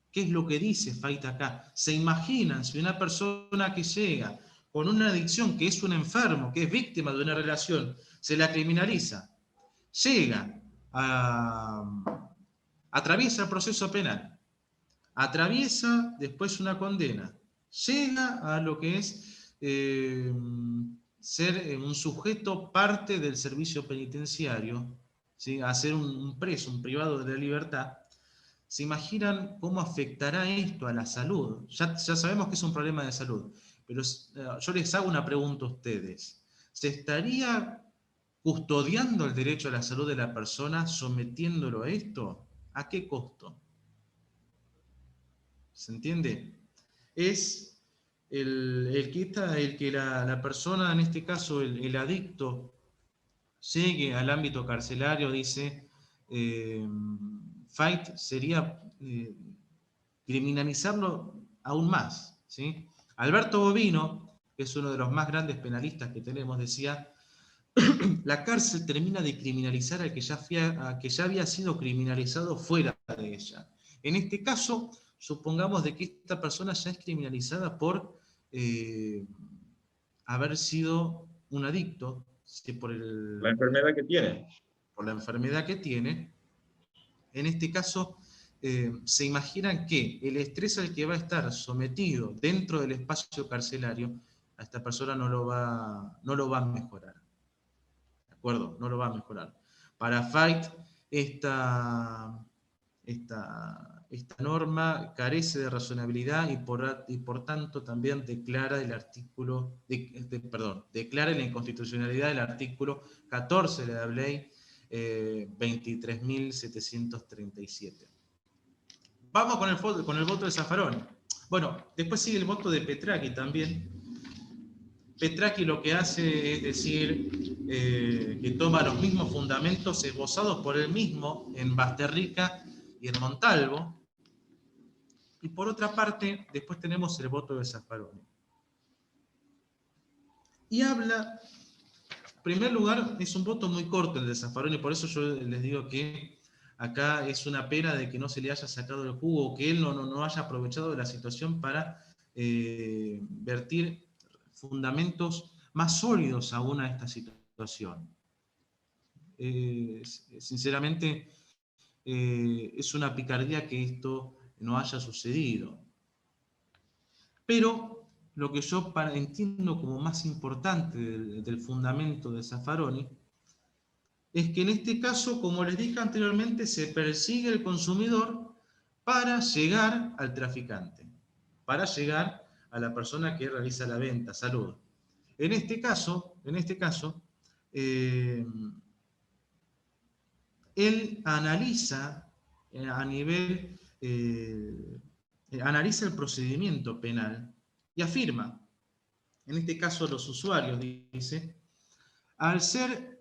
¿Qué es lo que dice Fait acá? ¿Se imaginan si una persona que llega con una adicción, que es un enfermo, que es víctima de una relación, se la criminaliza, llega atraviesa el proceso penal, atraviesa después una condena, llega a lo que es ser un sujeto parte del servicio penitenciario, ¿sí? A ser un preso, un privado de la libertad? ¿Se imaginan cómo afectará esto a la salud? Ya sabemos que es un problema de salud, pero yo les hago una pregunta a ustedes. ¿Se estaría custodiando el derecho a la salud de la persona sometiéndolo a esto? ¿A qué costo? ¿Se entiende? Es el que la persona, en este caso el adicto, llegue al ámbito carcelario, dice Fait, sería criminalizarlo aún más, ¿sí? Alberto Bovino, que es uno de los más grandes penalistas que tenemos, decía: la cárcel termina de criminalizar al que ya había sido criminalizado fuera de ella. En este caso, supongamos de que esta persona ya es criminalizada por haber sido un adicto, por la enfermedad que tiene. Por la enfermedad que tiene. En este caso, se imaginan que el estrés al que va a estar sometido dentro del espacio carcelario, a esta persona no lo va a mejorar. ¿De acuerdo? No lo va a mejorar. Para Fait, esta esta norma carece de razonabilidad y por tanto también declara declara la inconstitucionalidad del artículo 14 de la ley 23.737. Vamos con el voto de Zaffaroni. Bueno, después sigue el voto de Petracchi también. Petracchi lo que hace es decir que toma los mismos fundamentos esbozados por él mismo en Basterrica y en Montalvo. Y por otra parte, después tenemos el voto de Zaffaroni. Y habla, en primer lugar, es un voto muy corto el de Zaffaroni, por eso yo les digo que acá es una pena de que no se le haya sacado el jugo, que él no haya aprovechado de la situación para vertir fundamentos más sólidos aún a esta situación. Sinceramente, es una picardía que esto no haya sucedido. Pero lo que yo entiendo como más importante del fundamento de Zaffaroni es que en este caso, como les dije anteriormente, se persigue al consumidor para llegar al traficante, para llegar a la persona que realiza la venta. Salud. En este caso, él analiza analiza el procedimiento penal y afirma, en este caso los usuarios, dice, al ser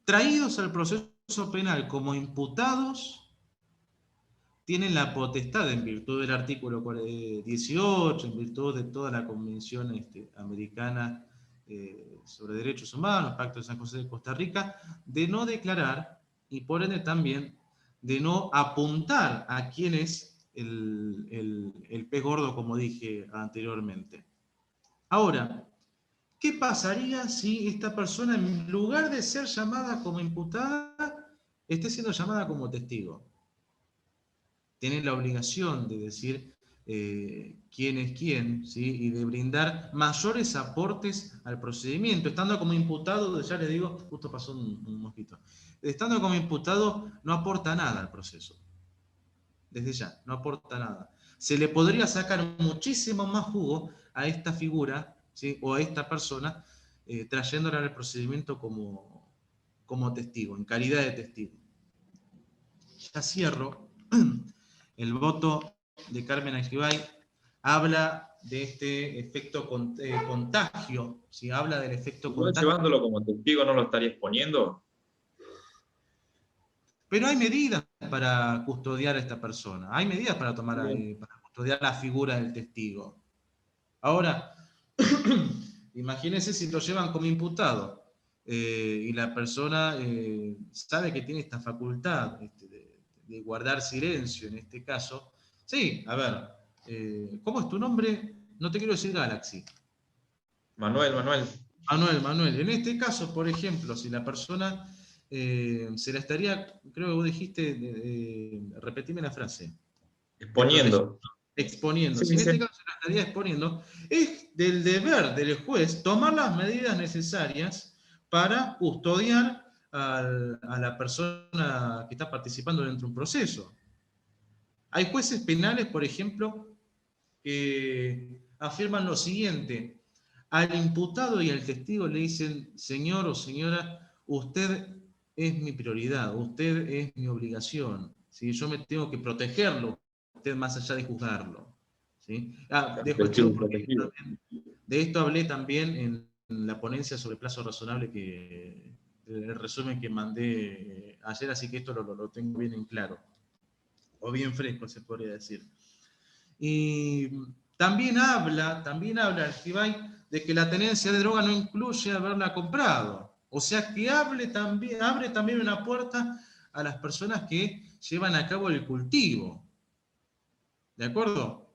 traídos al proceso penal como imputados, tienen la potestad, en virtud del artículo 18, en virtud de toda la Convención Americana sobre Derechos Humanos, Pacto de San José de Costa Rica, de no declarar y por ende también de no apuntar a quién es el pez gordo, como dije anteriormente. Ahora, ¿qué pasaría si esta persona, en lugar de ser llamada como imputada, esté siendo llamada como testigo? Tiene la obligación de decir quién es quién, ¿sí? Y de brindar mayores aportes al procedimiento. Estando como imputado, ya les digo, justo pasó un mosquito, estando como imputado no aporta nada al proceso. Desde ya, no aporta nada. Se le podría sacar muchísimo más jugo a esta figura, ¿sí? O a esta persona, trayéndola al procedimiento como testigo, en calidad de testigo. Ya cierro. El voto de Carmen Argibay habla de este efecto contagio, ¿sí? Habla del efecto contagio. Llevándolo como testigo, ¿no lo estaría exponiendo? Pero hay medidas para custodiar a esta persona, hay medidas para para custodiar la figura del testigo. Ahora, imagínense si lo llevan como imputado y la persona sabe que tiene esta facultad de guardar silencio en este caso. Sí, a ver, ¿cómo es tu nombre? No te quiero decir Galaxy. Manuel. Manuel. En este caso, por ejemplo, si la persona se la estaría, creo que vos dijiste, repetime la frase. Exponiendo. Exponiendo. Sí, si en este caso se la estaría exponiendo, es del deber del juez tomar las medidas necesarias para custodiar a la persona que está participando dentro de un proceso. Hay jueces penales, por ejemplo, que afirman lo siguiente: al imputado y al testigo le dicen, señor o señora, usted es mi prioridad, usted es mi obligación, ¿sí? Yo me tengo que protegerlo, usted más allá de juzgarlo, ¿sí? Dejo el chivo porque de esto hablé también en la ponencia sobre plazo razonable, que el resumen que mandé ayer, así que esto lo tengo bien en claro, o bien fresco se podría decir. Y también habla Argibay de que la tenencia de droga no incluye haberla comprado. O sea que abre también una puerta a las personas que llevan a cabo el cultivo. ¿De acuerdo?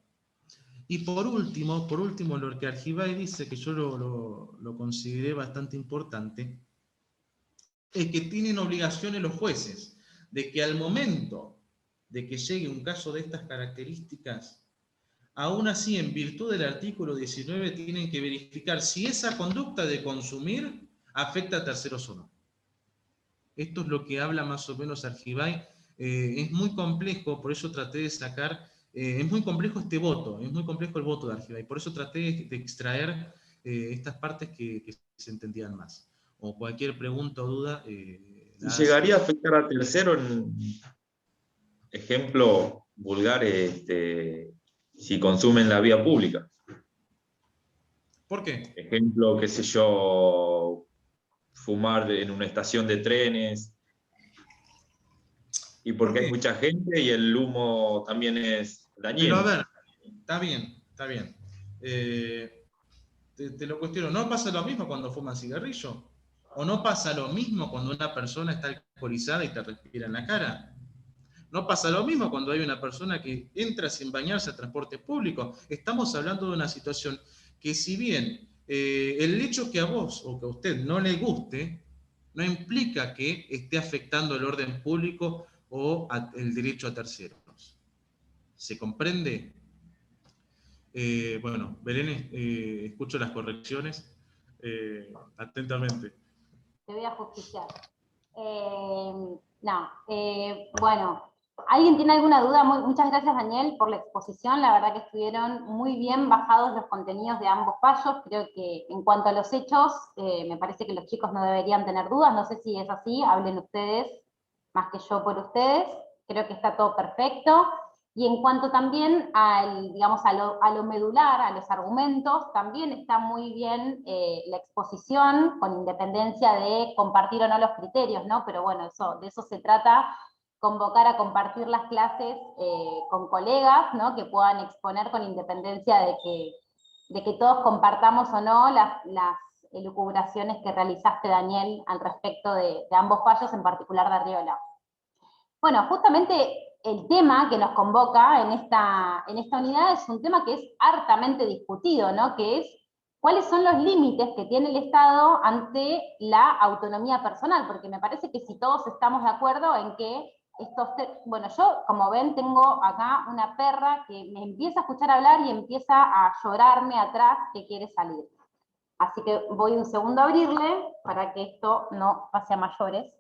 Y por último, lo que Argibay dice, que yo lo consideré bastante importante, es que tienen obligaciones los jueces de que al momento de que llegue un caso de estas características, aún así, en virtud del artículo 19, tienen que verificar si esa conducta de consumir afecta a terceros o no. Esto es lo que habla más o menos Argibay es muy complejo, por eso traté de sacar, es muy complejo este voto, es muy complejo el voto de Argibay, por eso traté de extraer estas partes que se entendían más. O cualquier pregunta o duda. ¿Llegaría a afectar a tercero en ejemplo vulgar si consumen la vía pública? ¿Por qué? Ejemplo, qué sé yo, fumar en una estación de trenes. Y porque hay mucha gente y el humo también es dañino. Pero a ver, está bien, está bien. Te lo cuestiono, ¿no pasa lo mismo cuando fuman cigarrillo? ¿O no pasa lo mismo cuando una persona está alcoholizada y te respira en la cara? ¿No pasa lo mismo cuando hay una persona que entra sin bañarse a transporte público? Estamos hablando de una situación que, si bien el hecho que a vos o que a usted no le guste, no implica que esté afectando el orden público o el derecho a terceros. ¿Se comprende? Bueno, Belén, escucho las correcciones atentamente. Te voy a justiciar. Bueno, ¿alguien tiene alguna duda? Muchas gracias, Daniel, por la exposición. La verdad que estuvieron muy bien bajados los contenidos de ambos fallos. Creo que en cuanto a los hechos, me parece que los chicos no deberían tener dudas. No sé si es así, hablen ustedes más que yo por ustedes. Creo que está todo perfecto. Y en cuanto también digamos, a lo medular, a los argumentos, también está muy bien la exposición, con independencia de compartir o no los criterios, ¿no? Pero bueno, de eso se trata, convocar a compartir las clases con colegas, ¿no? Que puedan exponer con independencia de que todos compartamos o no las elucubraciones que realizaste, Daniel, al respecto de ambos fallos, en particular de Arriola. Bueno, justamente el tema que nos convoca en esta unidad es un tema que es hartamente discutido, ¿no? Que es cuáles son los límites que tiene el Estado ante la autonomía personal, porque me parece que si todos estamos de acuerdo en que bueno, yo, como ven, tengo acá una perra que me empieza a escuchar hablar y empieza a llorarme atrás que quiere salir. Así que voy un segundo a abrirle para que esto no pase a mayores.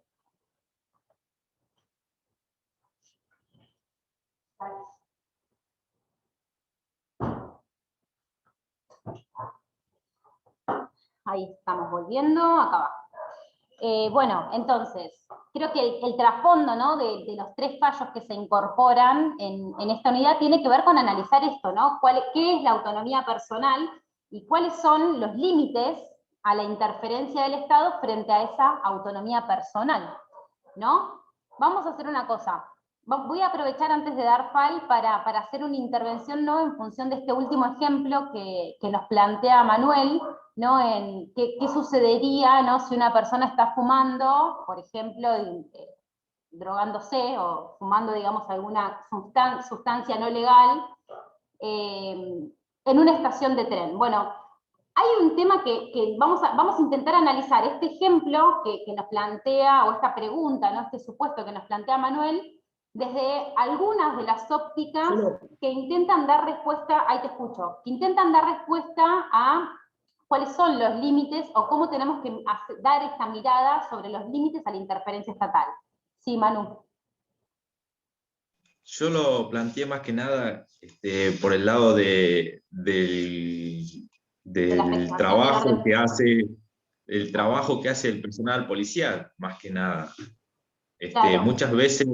Ahí estamos volviendo, acá va. Bueno, entonces, creo que el trasfondo, ¿no? de los tres fallos que se incorporan en esta unidad tiene que ver con analizar esto, ¿no? ¿Qué es la autonomía personal y cuáles son los límites a la interferencia del Estado frente a esa autonomía personal, ¿no? Vamos a hacer una cosa. Voy a aprovechar antes de dar file para hacer una intervención, ¿no? En función de este último ejemplo que nos plantea Manuel, ¿no? En qué sucedería, ¿no? Si una persona está fumando, por ejemplo, drogándose o fumando, digamos, alguna sustancia no legal en una estación de tren. Bueno, hay un tema que vamos a intentar analizar. Este ejemplo que nos plantea, o esta pregunta, ¿no? Este supuesto que nos plantea Manuel, desde algunas de las ópticas que intentan dar respuesta, ahí te escucho, que intentan dar respuesta a cuáles son los límites o cómo tenemos que dar esta mirada sobre los límites a la interferencia estatal. Sí, Manu. Yo lo planteé más que nada por el lado del trabajo que hace, el trabajo que hace el personal policial, más que nada. Claro. Muchas veces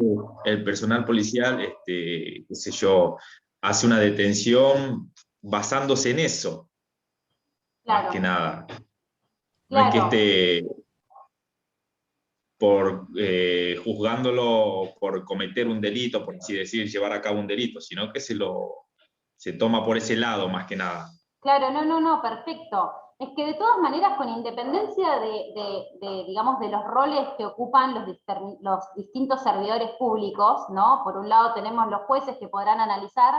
el personal policial, qué sé yo, hace una detención basándose en eso, claro. Más que nada. No es que esté juzgándolo por cometer un delito, por así decir, llevar a cabo un delito, sino que se toma por ese lado más que nada. Claro, no, perfecto. Es que de todas maneras, con independencia digamos, de los roles que ocupan los distintos servidores públicos, ¿no? Por un lado tenemos los jueces que podrán analizar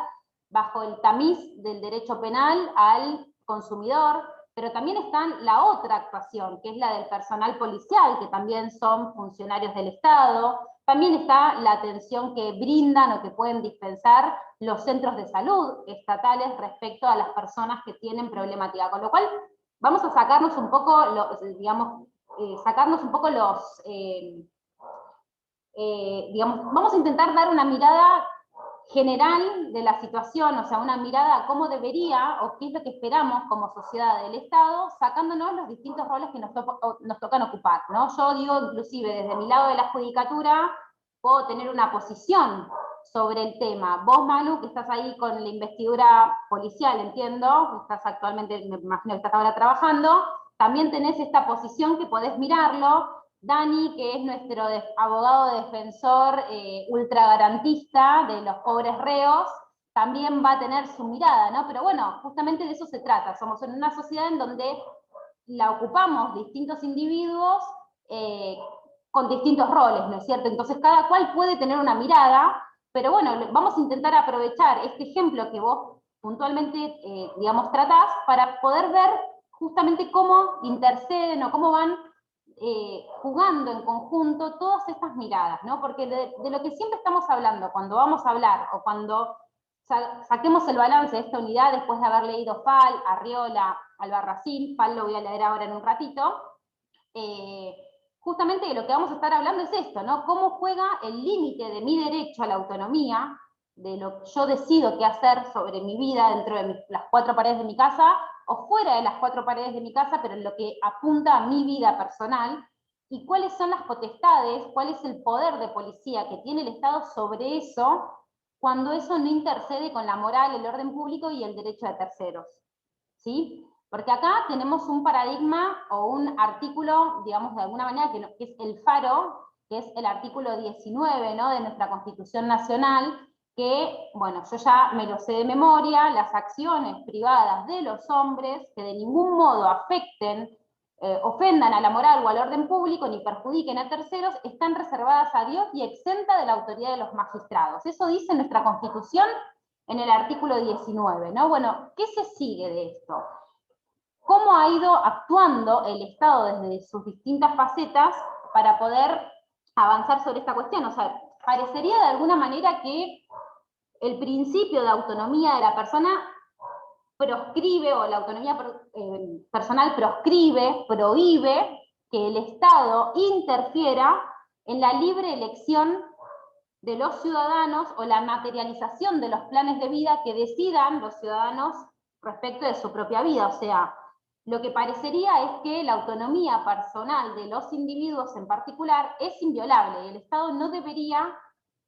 bajo el tamiz del derecho penal al consumidor, pero también está la otra actuación, que es la del personal policial, que también son funcionarios del Estado. También está la atención que brindan o que pueden dispensar los centros de salud estatales respecto a las personas que tienen problemática. Con lo cual, vamos a sacarnos un poco, digamos, vamos a intentar dar una mirada general de la situación, o sea, una mirada a cómo debería, o qué es lo que esperamos como sociedad del Estado, sacándonos los distintos roles que nos tocan ocupar, ¿no? Yo digo, inclusive, desde mi lado de la judicatura, puedo tener una posición sobre el tema. Vos, Manu, que estás ahí con la investidura policial, entiendo, estás actualmente, me imagino que estás ahora trabajando, también tenés esta posición que podés mirarlo. Dani, que es nuestro abogado defensor ultra garantista de los pobres reos, también va a tener su mirada, ¿no? Pero bueno, justamente de eso se trata. Somos en una sociedad en donde la ocupamos distintos individuos con distintos roles, ¿no es cierto? Entonces cada cual puede tener una mirada, pero bueno, vamos a intentar aprovechar este ejemplo que vos puntualmente, digamos, tratás, para poder ver justamente cómo interceden o cómo van jugando en conjunto todas estas miradas, ¿no? Porque de lo que siempre estamos hablando, cuando vamos a hablar, o cuando saquemos el balance de esta unidad, después de haber leído Fal, Arriola, Albarracín, Fal lo voy a leer ahora en un ratito, justamente de lo que vamos a estar hablando es esto, ¿no? Cómo juega el límite de mi derecho a la autonomía, de lo que yo decido qué hacer sobre mi vida dentro de las cuatro paredes de mi casa, o fuera de las cuatro paredes de mi casa, pero en lo que apunta a mi vida personal, y cuáles son las potestades, cuál es el poder de policía que tiene el Estado sobre eso, cuando eso no intercede con la moral, el orden público y el derecho de terceros. ¿Sí? Porque acá tenemos un paradigma o un artículo, digamos de alguna manera, que es el faro, que es el artículo 19, ¿no?, de nuestra Constitución Nacional, que, bueno, yo ya me lo sé de memoria, las acciones privadas de los hombres que de ningún modo afecten, ofendan a la moral o al orden público, ni perjudiquen a terceros, están reservadas a Dios y exenta de la autoridad de los magistrados. Eso dice nuestra Constitución en el artículo 19, ¿no? Bueno, ¿qué se sigue de esto? ¿Cómo ha ido actuando el Estado desde sus distintas facetas para poder avanzar sobre esta cuestión? O sea, parecería de alguna manera que el principio de autonomía de la persona proscribe, o la autonomía personal proscribe, prohíbe que el Estado interfiera en la libre elección de los ciudadanos o la materialización de los planes de vida que decidan los ciudadanos respecto de su propia vida. O sea, lo que parecería es que la autonomía personal de los individuos en particular es inviolable y el Estado no debería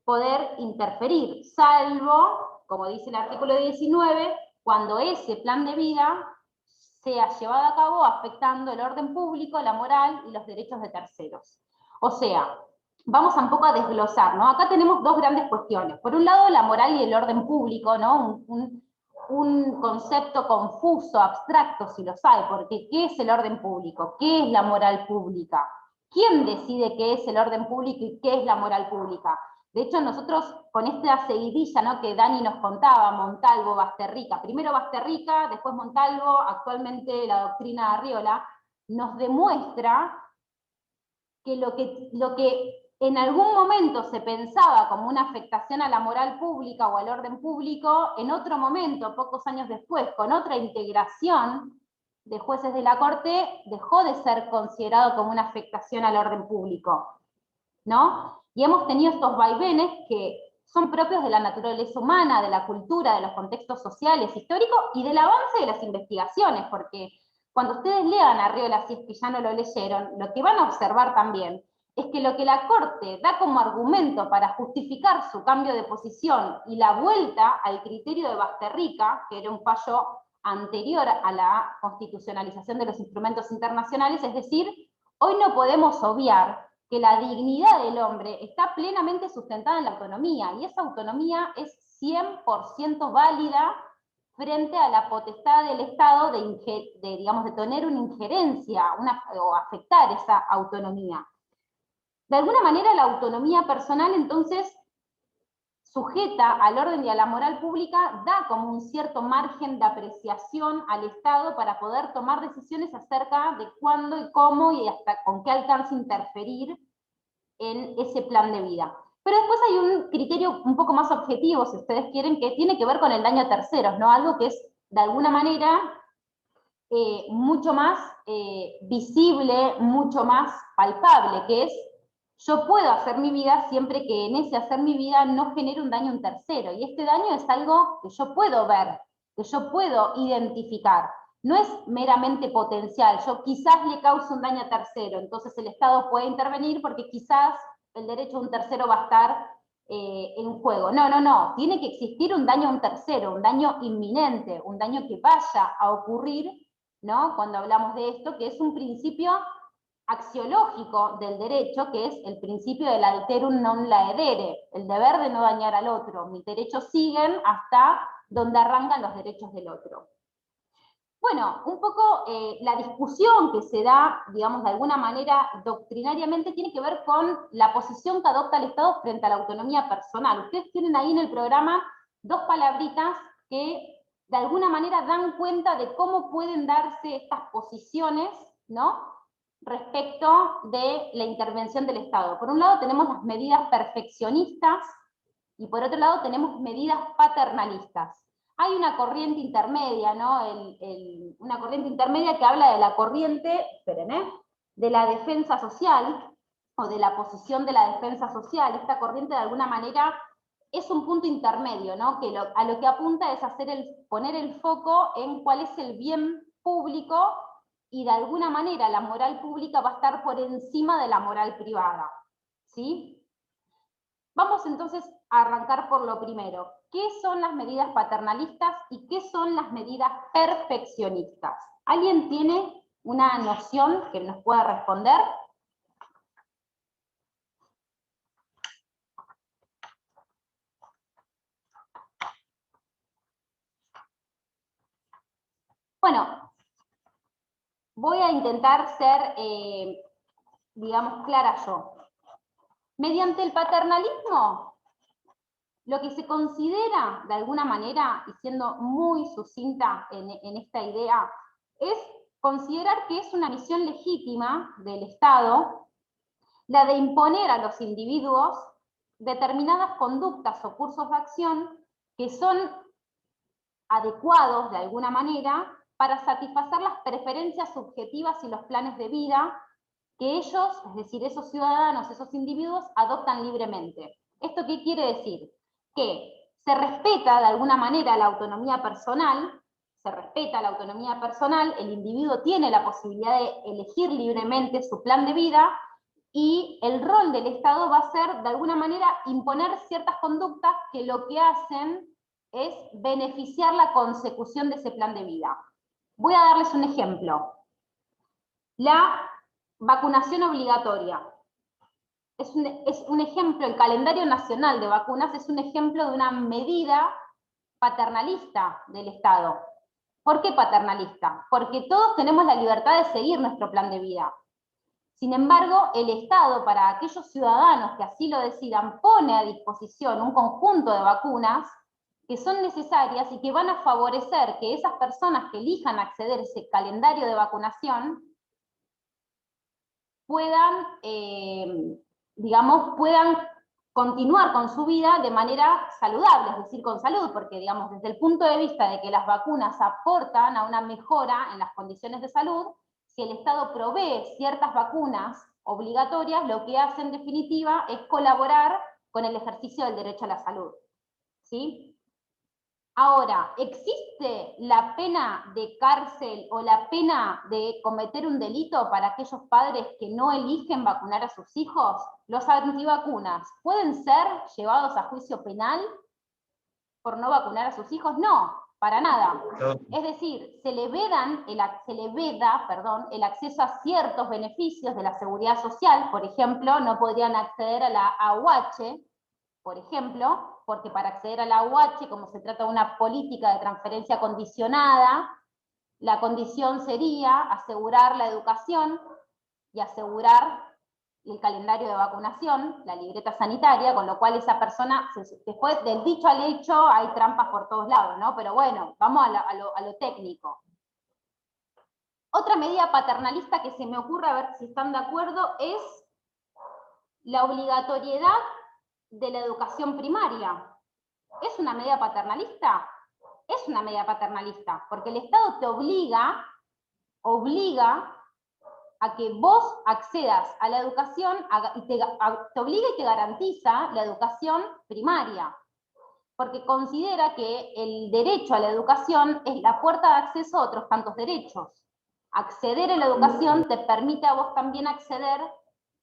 poder interferir, salvo, como dice el artículo 19, cuando ese plan de vida sea llevado a cabo afectando el orden público, la moral y los derechos de terceros. O sea, vamos un poco a desglosar, ¿no? Acá tenemos dos grandes cuestiones. Por un lado, la moral y el orden público, ¿no? Un concepto confuso, abstracto, si los hay, porque ¿qué es el orden público? ¿Qué es la moral pública? ¿Quién decide qué es el orden público y qué es la moral pública? De hecho, nosotros, con esta seguidilla, ¿no?, que Dani nos contaba, Montalvo, Basterrica, primero Basterrica, después Montalvo, actualmente la doctrina de Arriola, nos demuestra que lo que en algún momento se pensaba como una afectación a la moral pública o al orden público, en otro momento, pocos años después, con otra integración de jueces de la Corte, dejó de ser considerado como una afectación al orden público, ¿no? Y hemos tenido estos vaivenes que son propios de la naturaleza humana, de la cultura, de los contextos sociales, históricos, y del avance de las investigaciones, porque cuando ustedes lean a Arriola, si es que ya no lo leyeron, lo que van a observar también es que lo que la Corte da como argumento para justificar su cambio de posición y la vuelta al criterio de Basterrica, que era un fallo anterior a la constitucionalización de los instrumentos internacionales, es decir, hoy no podemos obviar que la dignidad del hombre está plenamente sustentada en la autonomía, y esa autonomía es 100% válida frente a la potestad del Estado digamos, de tener una injerencia o afectar esa autonomía. De alguna manera la autonomía personal entonces sujeta al orden y a la moral pública da como un cierto margen de apreciación al Estado para poder tomar decisiones acerca de cuándo y cómo y hasta con qué alcance interferir en ese plan de vida. Pero después hay un criterio un poco más objetivo, si ustedes quieren, que tiene que ver con el daño a terceros, ¿no? Algo que es de alguna manera mucho más visible, mucho más palpable, que es yo puedo hacer mi vida siempre que en ese hacer mi vida no genere un daño a un tercero, y este daño es algo que yo puedo ver, que yo puedo identificar. No es meramente potencial, yo quizás le cause un daño a tercero, entonces el Estado puede intervenir porque quizás el derecho de un tercero va a estar en juego. No, no, no, tiene que existir un daño a un tercero, un daño inminente, un daño que vaya a ocurrir, ¿no? Cuando hablamos de esto, que es un principio axiológico del derecho, que es el principio del alterum non laedere, el deber de no dañar al otro. Mis derechos siguen hasta donde arrancan los derechos del otro. Bueno, un poco la discusión que se da, digamos, de alguna manera doctrinariamente, tiene que ver con la posición que adopta el Estado frente a la autonomía personal. Ustedes tienen ahí en el programa dos palabritas que de alguna manera dan cuenta de cómo pueden darse estas posiciones, ¿no?, respecto de la intervención del Estado. Por un lado tenemos las medidas perfeccionistas y por otro lado tenemos medidas paternalistas. Hay una corriente intermedia, ¿no? Una corriente intermedia que habla de la corriente, de la defensa social, o de la posición de la defensa social. Esta corriente de alguna manera es un punto intermedio, ¿no? Que a lo que apunta es poner el foco en cuál es el bien público, y de alguna manera la moral pública va a estar por encima de la moral privada, ¿sí? Vamos entonces a arrancar por lo primero. ¿Qué son las medidas paternalistas y qué son las medidas perfeccionistas? ¿Alguien tiene una noción que nos pueda responder? Bueno, voy a intentar ser, digamos, clara yo. Mediante el paternalismo, lo que se considera, de alguna manera, y siendo muy sucinta en esta idea, es considerar que es una misión legítima del Estado la de imponer a los individuos determinadas conductas o cursos de acción que son adecuados, de alguna manera, para satisfacer las preferencias subjetivas y los planes de vida que ellos, es decir, esos ciudadanos, esos individuos, adoptan libremente. ¿Esto qué quiere decir? Que se respeta de alguna manera la autonomía personal, el individuo tiene la posibilidad de elegir libremente su plan de vida, y el rol del Estado va a ser, de alguna manera, imponer ciertas conductas que lo que hacen es beneficiar la consecución de ese plan de vida. Voy a darles un ejemplo. La vacunación obligatoria. Es un ejemplo, el calendario nacional de vacunas es un ejemplo de una medida paternalista del Estado. ¿Por qué paternalista? Porque todos tenemos la libertad de seguir nuestro plan de vida. Sin embargo, el Estado, para aquellos ciudadanos que así lo decidan, pone a disposición un conjunto de vacunas que son necesarias y que van a favorecer que esas personas que elijan acceder a ese calendario de vacunación puedan, puedan continuar con su vida de manera saludable, es decir, con salud, porque, digamos, desde el punto de vista de que las vacunas aportan a una mejora en las condiciones de salud, si el Estado provee ciertas vacunas obligatorias, lo que hace en definitiva es colaborar con el ejercicio del derecho a la salud, ¿sí? Ahora, ¿existe la pena de cárcel o la pena de cometer un delito para aquellos padres que no eligen vacunar a sus hijos? ¿Los antivacunas pueden ser llevados a juicio penal por no vacunar a sus hijos? No, para nada. Es decir, se le veda el acceso a ciertos beneficios de la seguridad social. Por ejemplo, no podrían acceder a la AUH, por ejemplo, porque para acceder a la AUH, como se trata de una política de transferencia condicionada, la condición sería asegurar la educación y asegurar el calendario de vacunación, la libreta sanitaria, con lo cual esa persona, después del dicho al hecho, hay trampas por todos lados, ¿no? Pero bueno, vamos a lo técnico. Otra medida paternalista que se me ocurre, a ver si están de acuerdo, es la obligatoriedad de la educación primaria. ¿Es una medida paternalista? Es una medida paternalista, porque el Estado te obliga a que vos accedas a la educación y te obliga y te garantiza la educación primaria, porque considera que el derecho a la educación es la puerta de acceso a otros tantos derechos. Acceder a la educación te permite a vos también acceder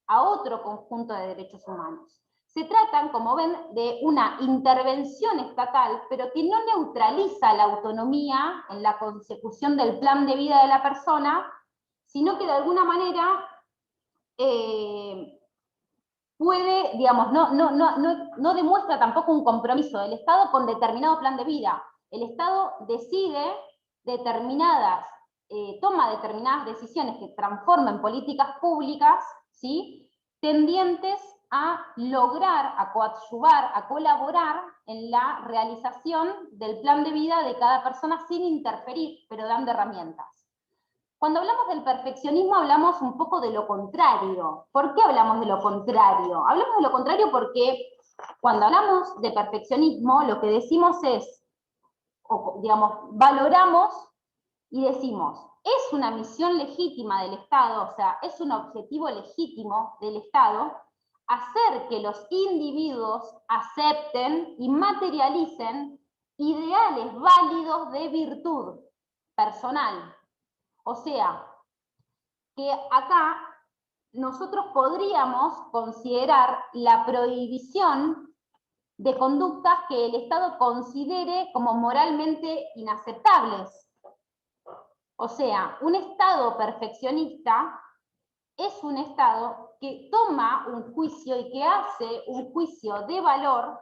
a otro conjunto de derechos humanos. Se tratan, como ven, de una intervención estatal, pero que no neutraliza la autonomía en la consecución del plan de vida de la persona, sino que de alguna manera puede, digamos, no demuestra tampoco un compromiso del Estado con determinado plan de vida. El Estado decide determinadas, toma determinadas decisiones que transforman políticas públicas, ¿sí?, tendientes a lograr, a coadyuvar, a colaborar en la realización del plan de vida de cada persona sin interferir, pero dando herramientas. Cuando hablamos del perfeccionismo hablamos un poco de lo contrario. ¿Por qué hablamos de lo contrario? Hablamos de lo contrario porque cuando hablamos de perfeccionismo lo que decimos es, o digamos, valoramos y decimos, es una misión legítima del Estado, o sea, es un objetivo legítimo del Estado hacer que los individuos acepten y materialicen ideales válidos de virtud personal. O sea, que acá nosotros podríamos considerar la prohibición de conductas que el Estado considere como moralmente inaceptables. O sea, un Estado perfeccionista es un Estado que toma un juicio y que hace un juicio de valor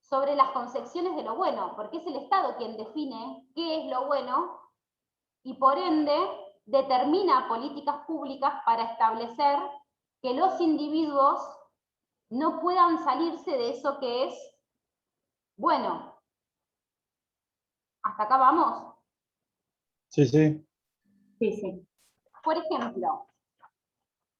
sobre las concepciones de lo bueno, porque es el Estado quien define qué es lo bueno y por ende determina políticas públicas para establecer que los individuos no puedan salirse de eso que es bueno. ¿Hasta acá vamos? Sí, sí. Sí, sí. Por ejemplo,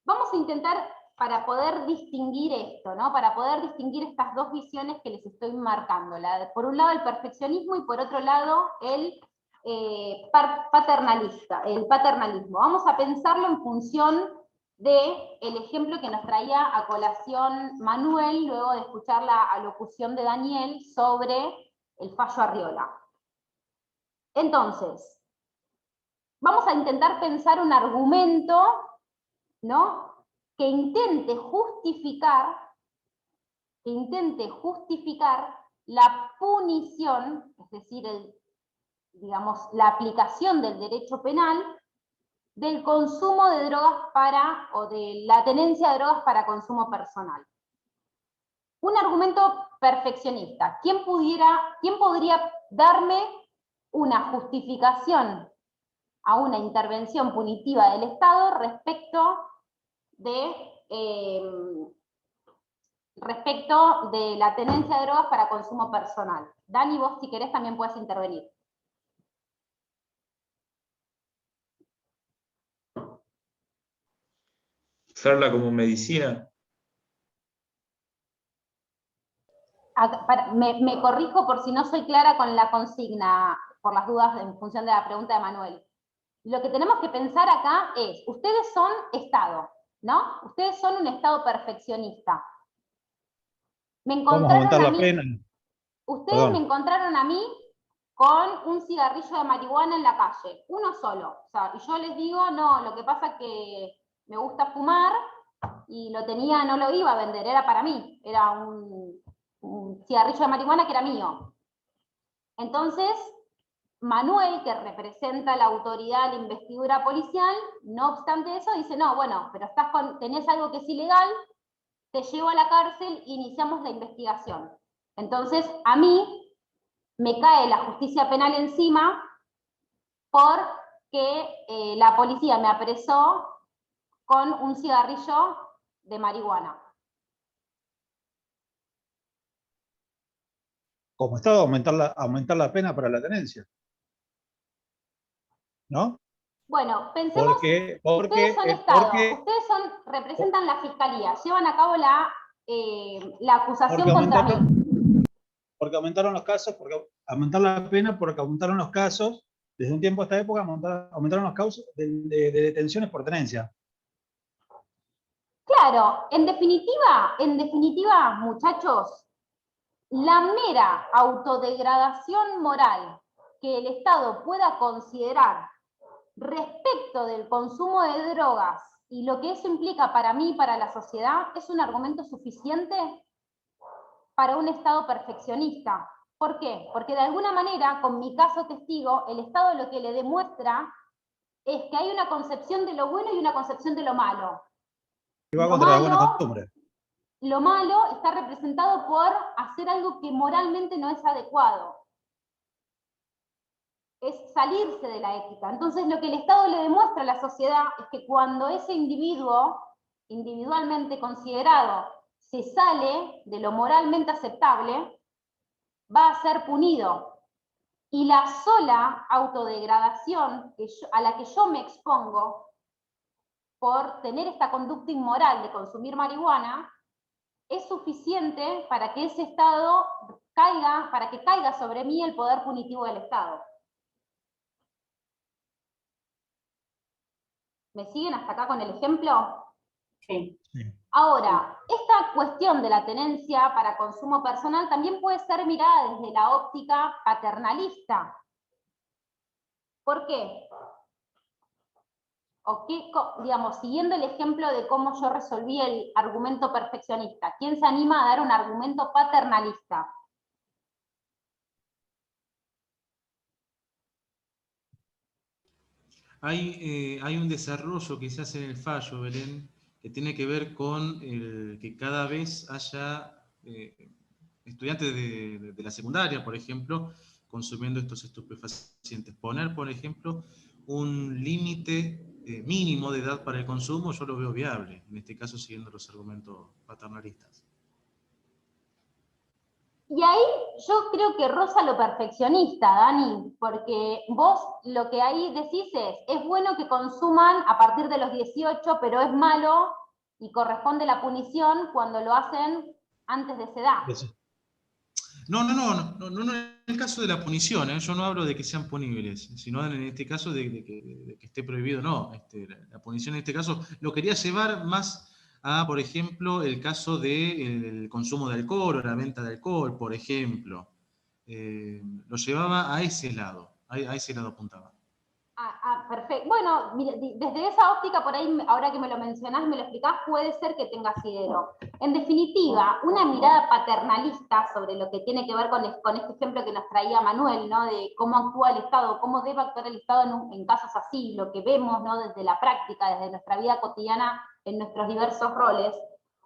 vamos a intentar, para poder distinguir esto, ¿no?, para poder distinguir estas dos visiones que les estoy marcando, por un lado el perfeccionismo y por otro lado el paternalismo. Vamos a pensarlo en función del ejemplo que nos traía a colación Manuel, luego de escuchar la alocución de Daniel sobre el fallo Arriola. Entonces, vamos a intentar pensar un argumento, ¿no?, que intente justificar la punición, es decir, digamos, la aplicación del derecho penal del consumo de drogas o de la tenencia de drogas para consumo personal. Un argumento perfeccionista. ¿Quién podría darme una justificación a una intervención punitiva del Estado respecto de la tenencia de drogas para consumo personal? Dani, vos si querés también puedes intervenir. Usarla como medicina. Me corrijo por si no soy clara con la consigna, por las dudas en función de la pregunta de Manuel. Lo que tenemos que pensar acá es, ustedes son Estado, ¿no? Ustedes son un Estado perfeccionista. Me encontraron a mí, ustedes me encontraron a mí con un cigarrillo de marihuana en la calle, uno solo. O sea, y yo les digo, no, lo que pasa es que me gusta fumar y lo tenía, no lo iba a vender, era para mí, era un cigarrillo de marihuana que era mío. Entonces, Manuel, que representa la autoridad de la investidura policial, no obstante eso, dice, no, bueno, pero tenés algo que es ilegal, te llevo a la cárcel, iniciamos la investigación. Entonces, a mí me cae la justicia penal encima porque la policía me apresó con un cigarrillo de marihuana. Como Estado, aumentar la pena para la tenencia, ¿no? Bueno, pensemos, ustedes son Estado, ustedes representan la Fiscalía, llevan a cabo la acusación contra mí. Porque aumentaron los casos, porque aumentaron la pena, porque aumentaron los casos, desde un tiempo a esta época aumentaron los casos de detenciones por tenencia. Claro, en definitiva, muchachos, la mera autodegradación moral que el Estado pueda considerar respecto del consumo de drogas y lo que eso implica para mí y para la sociedad es un argumento suficiente para un Estado perfeccionista. ¿Por qué? Porque de alguna manera, con mi caso testigo, el Estado lo que le demuestra es que hay una concepción de lo bueno y una concepción de lo malo. Y va contra la buena costumbre. Lo malo está representado por hacer algo que moralmente no es adecuado. Es salirse de la ética. Entonces lo que el Estado le demuestra a la sociedad es que cuando ese individuo, individualmente considerado, se sale de lo moralmente aceptable, va a ser punido. Y la sola autodegradación a la que yo me expongo por tener esta conducta inmoral de consumir marihuana, es suficiente para que ese Estado caiga, para que caiga sobre mí el poder punitivo del Estado. ¿Me siguen hasta acá con el ejemplo? Sí. Ahora, esta cuestión de la tenencia para consumo personal también puede ser mirada desde la óptica paternalista. ¿Por qué? O qué, digamos, siguiendo el ejemplo de cómo yo resolví el argumento perfeccionista, ¿quién se anima a dar un argumento paternalista? Hay un desarrollo que se hace en el fallo, Belén, que tiene que ver con que cada vez haya estudiantes de la secundaria, por ejemplo, consumiendo estos estupefacientes. Poner, por ejemplo, un límite mínimo de edad para el consumo, yo lo veo viable, en este caso siguiendo los argumentos paternalistas. Y ahí yo creo que roza lo perfeccionista, Dani, porque vos lo que ahí decís es bueno que consuman a partir de los 18, pero es malo y corresponde la punición cuando lo hacen antes de esa edad. No, en el caso de la punición, yo no hablo de que sean punibles, sino en este caso de que esté prohibido, no. La punición en este caso lo quería llevar más a, por ejemplo, el caso del consumo de alcohol o la venta de alcohol, por ejemplo. Lo llevaba a ese lado apuntaba. Perfecto. Bueno, desde esa óptica, por ahí, ahora que me lo mencionás, me lo explicás, puede ser que tenga asidero. En definitiva, una mirada paternalista sobre lo que tiene que ver con este ejemplo que nos traía Manuel, ¿no? De cómo actúa el Estado, cómo debe actuar el Estado en casos así, lo que vemos, ¿no? Desde la práctica, desde nuestra vida cotidiana, en nuestros diversos roles.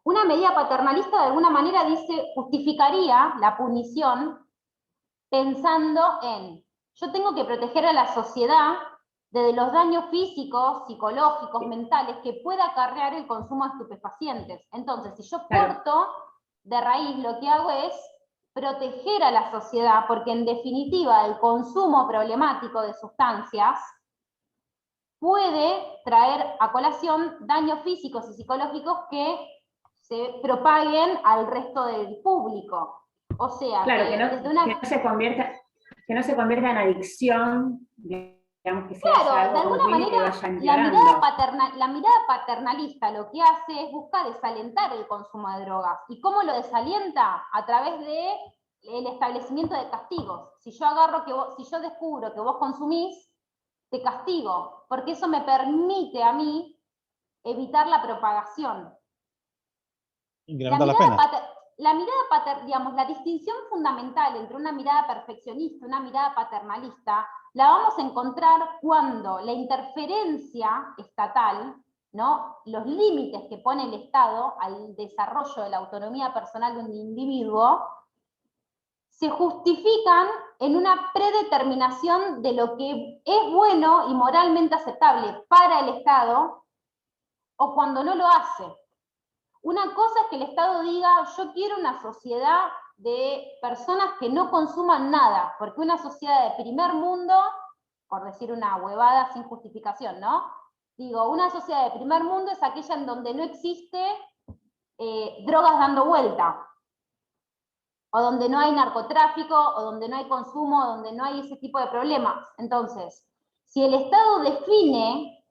Una medida paternalista, de alguna manera, justificaría la punición pensando en, yo tengo que proteger a la sociedad de los daños físicos, psicológicos, mentales que pueda acarrear el consumo de estupefacientes. Entonces, si yo corto de raíz, lo que hago es proteger a la sociedad, porque en definitiva el consumo problemático de sustancias puede traer a colación daños físicos y psicológicos que se propaguen al resto del público. O sea, claro, que no se convierta en adicción, digamos que sea claro, algo de alguna manera la mirada paternalista lo que hace es buscar desalentar el consumo de drogas. ¿Y cómo lo desalienta? A través del establecimiento de castigos. Si yo descubro que vos consumís, te castigo, porque eso me permite a mí evitar la propagación. Incrementar las penas. La distinción fundamental entre una mirada perfeccionista y una mirada paternalista la vamos a encontrar cuando la interferencia estatal, ¿no? Los límites que pone el Estado al desarrollo de la autonomía personal de un individuo, se justifican en una predeterminación de lo que es bueno y moralmente aceptable para el Estado, o cuando no lo hace. Una cosa es que el Estado diga, yo quiero una sociedad de personas que no consuman nada, porque una sociedad de primer mundo, por decir una huevada sin justificación, ¿no? Digo, una sociedad de primer mundo es aquella en donde no existe drogas dando vuelta, o donde no hay narcotráfico, o donde no hay consumo, o donde no hay ese tipo de problemas. Entonces, si el Estado define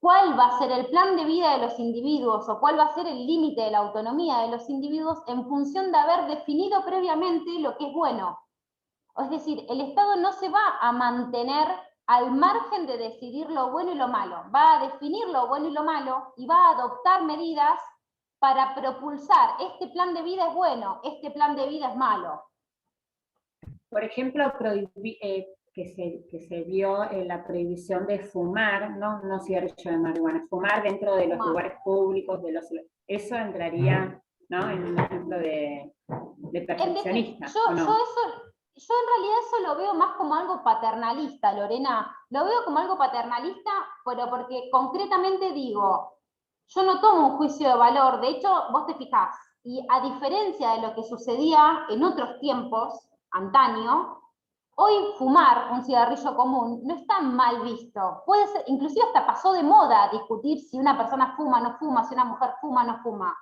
cuál va a ser el plan de vida de los individuos o cuál va a ser el límite de la autonomía de los individuos en función de haber definido previamente lo que es bueno. Es decir, el Estado no se va a mantener al margen de decidir lo bueno y lo malo, va a definir lo bueno y lo malo y va a adoptar medidas para propulsar, este plan de vida es bueno, este plan de vida es malo. Por ejemplo, que se dio la prohibición de fumar, no cigarrillo de marihuana, fumar dentro de los lugares públicos, eso entraría, ¿no?, en un ejemplo de perfeccionista. Yo en realidad eso lo veo más como algo paternalista, Lorena. Lo veo como algo paternalista, pero porque concretamente digo, yo no tomo un juicio de valor. De hecho, vos te fijás, y a diferencia de lo que sucedía en otros tiempos, antaño, hoy fumar un cigarrillo común no está mal visto. Puede ser, inclusive hasta pasó de moda discutir si una persona fuma o no fuma, si una mujer fuma o no fuma.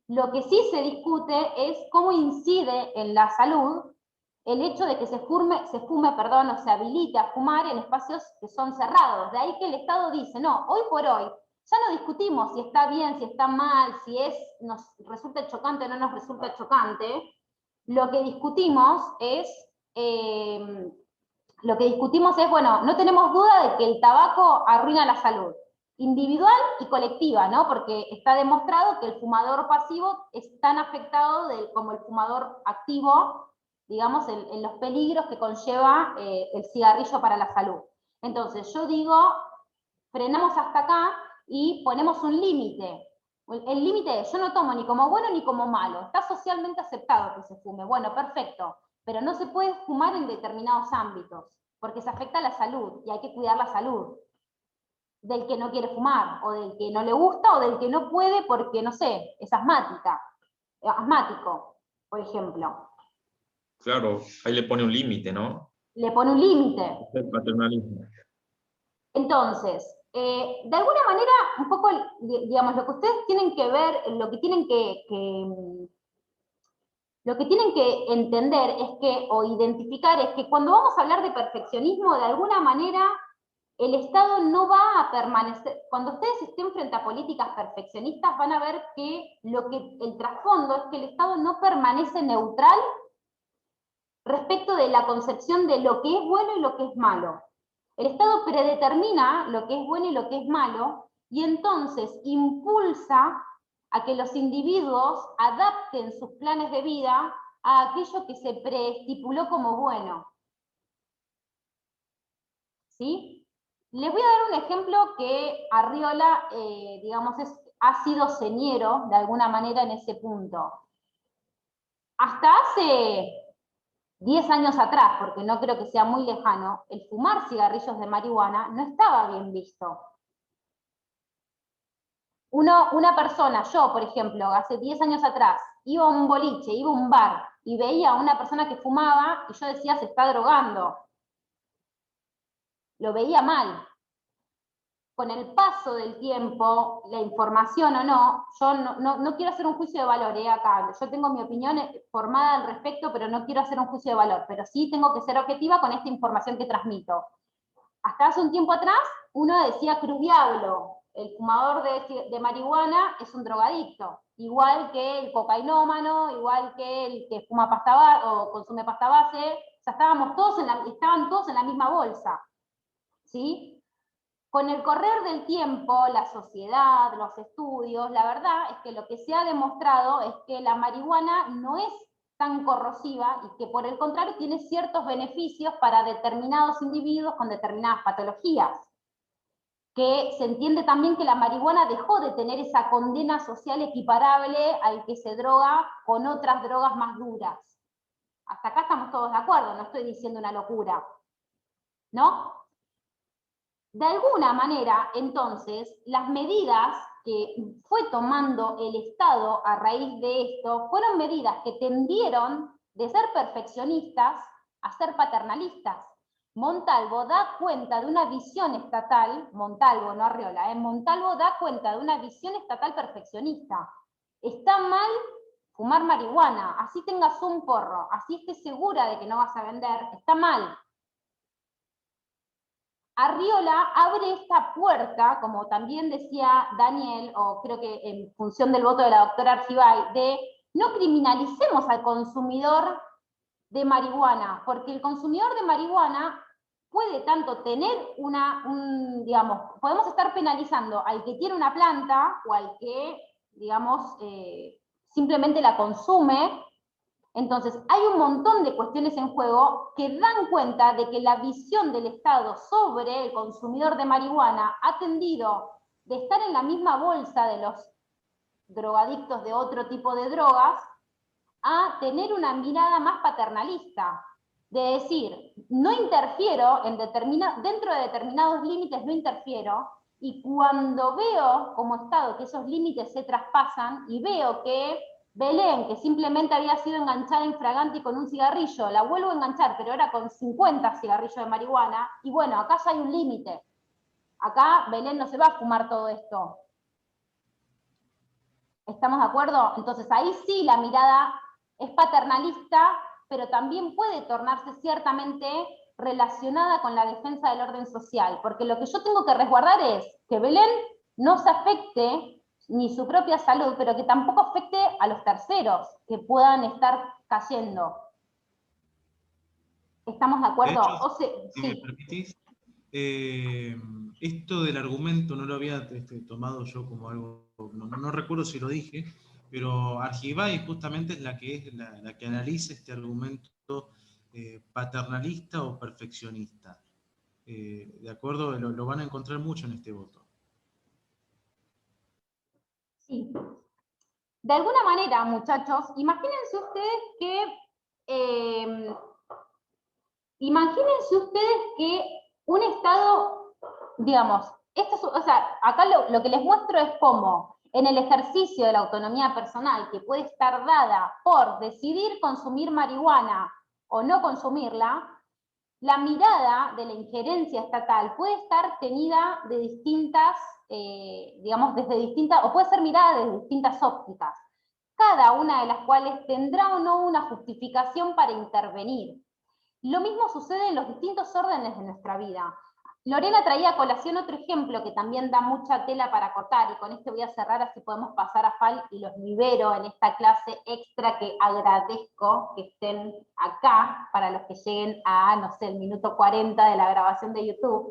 Lo que sí se discute es cómo incide en la salud el hecho de que se fume, o se habilite a fumar en espacios que son cerrados. De ahí que el Estado dice, no, hoy por hoy, ya no discutimos si está bien, si está mal, si nos resulta chocante o no nos resulta chocante. Lo que discutimos es, bueno, no tenemos duda de que el tabaco arruina la salud, individual y colectiva, ¿no? Porque está demostrado que el fumador pasivo es tan afectado como el fumador activo, digamos, en los peligros que conlleva el cigarrillo para la salud. Entonces, yo digo, frenamos hasta acá y ponemos un límite. El límite es, yo no tomo ni como bueno ni como malo. Está socialmente aceptado que se fume. Bueno, perfecto. Pero no se puede fumar en determinados ámbitos, porque se afecta a la salud y hay que cuidar la salud del que no quiere fumar, o del que no le gusta, o del que no puede porque, no sé, es asmático, por ejemplo. Claro, ahí le pone un límite, ¿no? Le pone un límite. El paternalismo. Entonces, de alguna manera, un poco, digamos, lo que ustedes tienen que ver, lo que tienen que entender es que, o identificar, es que cuando vamos a hablar de perfeccionismo, de alguna manera, el Estado no va a permanecer. Cuando ustedes estén frente a políticas perfeccionistas, van a ver que el trasfondo es que el Estado no permanece neutral respecto de la concepción de lo que es bueno y lo que es malo. El Estado predetermina lo que es bueno y lo que es malo, y entonces impulsa a que los individuos adapten sus planes de vida a aquello que se preestipuló como bueno. ¿Sí? Les voy a dar un ejemplo que Arriola, digamos, ha sido señero de alguna manera en ese punto. Hasta hace 10 años atrás, porque no creo que sea muy lejano, el fumar cigarrillos de marihuana no estaba bien visto. Una persona, yo por ejemplo, hace 10 años atrás, iba a un boliche, iba a un bar, y veía a una persona que fumaba, y yo decía, se está drogando. Lo veía mal. Con el paso del tiempo, la información o no, yo no quiero hacer un juicio de valor acá, yo tengo mi opinión formada al respecto, pero no quiero hacer un juicio de valor, pero sí tengo que ser objetiva con esta información que transmito. Hasta hace un tiempo atrás, uno decía cruz diablo, el fumador de marihuana es un drogadicto, igual que el cocainómano, igual que el que fuma pasta base o consume pasta base, o sea, estaban todos en la misma bolsa, ¿sí? Con el correr del tiempo, la sociedad, los estudios, la verdad es que lo que se ha demostrado es que la marihuana no es tan corrosiva y que por el contrario tiene ciertos beneficios para determinados individuos con determinadas patologías. Que se entiende también que la marihuana dejó de tener esa condena social equiparable al que se droga con otras drogas más duras. Hasta acá estamos todos de acuerdo, no estoy diciendo una locura, ¿no? De alguna manera, entonces, las medidas que fue tomando el Estado a raíz de esto fueron medidas que tendieron de ser perfeccionistas a ser paternalistas. Montalvo da cuenta de una visión estatal, Montalvo, no Arriola, Montalvo da cuenta de una visión estatal perfeccionista. Está mal fumar marihuana, así tengas un porro, así estés segura de que no vas a vender, está mal. Arriola abre esta puerta, como también decía Daniel, o creo que en función del voto de la doctora Argibay, de no criminalicemos al consumidor de marihuana, porque el consumidor de marihuana puede tanto tener digamos, podemos estar penalizando al que tiene una planta o al que, digamos, simplemente la consume. Entonces, hay un montón de cuestiones en juego que dan cuenta de que la visión del Estado sobre el consumidor de marihuana ha tendido de estar en la misma bolsa de los drogadictos de otro tipo de drogas a tener una mirada más paternalista, de decir, no interfiero dentro de determinados límites, no interfiero, y cuando veo como Estado que esos límites se traspasan y veo que Belén, que simplemente había sido enganchada infraganti con un cigarrillo, la vuelvo a enganchar, pero ahora con 50 cigarrillos de marihuana, y bueno, acá ya hay un límite. Acá Belén no se va a fumar todo esto. ¿Estamos de acuerdo? Entonces ahí sí la mirada es paternalista, pero también puede tornarse ciertamente relacionada con la defensa del orden social, porque lo que yo tengo que resguardar es que Belén no se afecte ni su propia salud, pero que tampoco afecte a los terceros que puedan estar cayendo. ¿Estamos de acuerdo? De hecho, si me permitís, esto del argumento no lo había tomado yo como algo, no recuerdo si lo dije, pero Argibay justamente es la que analiza este argumento paternalista o perfeccionista. ¿De acuerdo? Lo van a encontrar mucho en este voto. Sí. De alguna manera, muchachos, imagínense ustedes que un Estado, digamos, o sea, acá lo que les muestro es cómo en el ejercicio de la autonomía personal, que puede estar dada por decidir consumir marihuana o no consumirla, la mirada de la injerencia estatal puede estar tenida de distintas, digamos, o puede ser mirada desde distintas ópticas, cada una de las cuales tendrá o no una justificación para intervenir. Lo mismo sucede en los distintos órdenes de nuestra vida. Lorena traía a colación otro ejemplo que también da mucha tela para cortar, y con este voy a cerrar, así podemos pasar a FAL y los libero en esta clase extra que agradezco que estén acá, para los que lleguen a, no sé, el minuto 40 de la grabación de YouTube.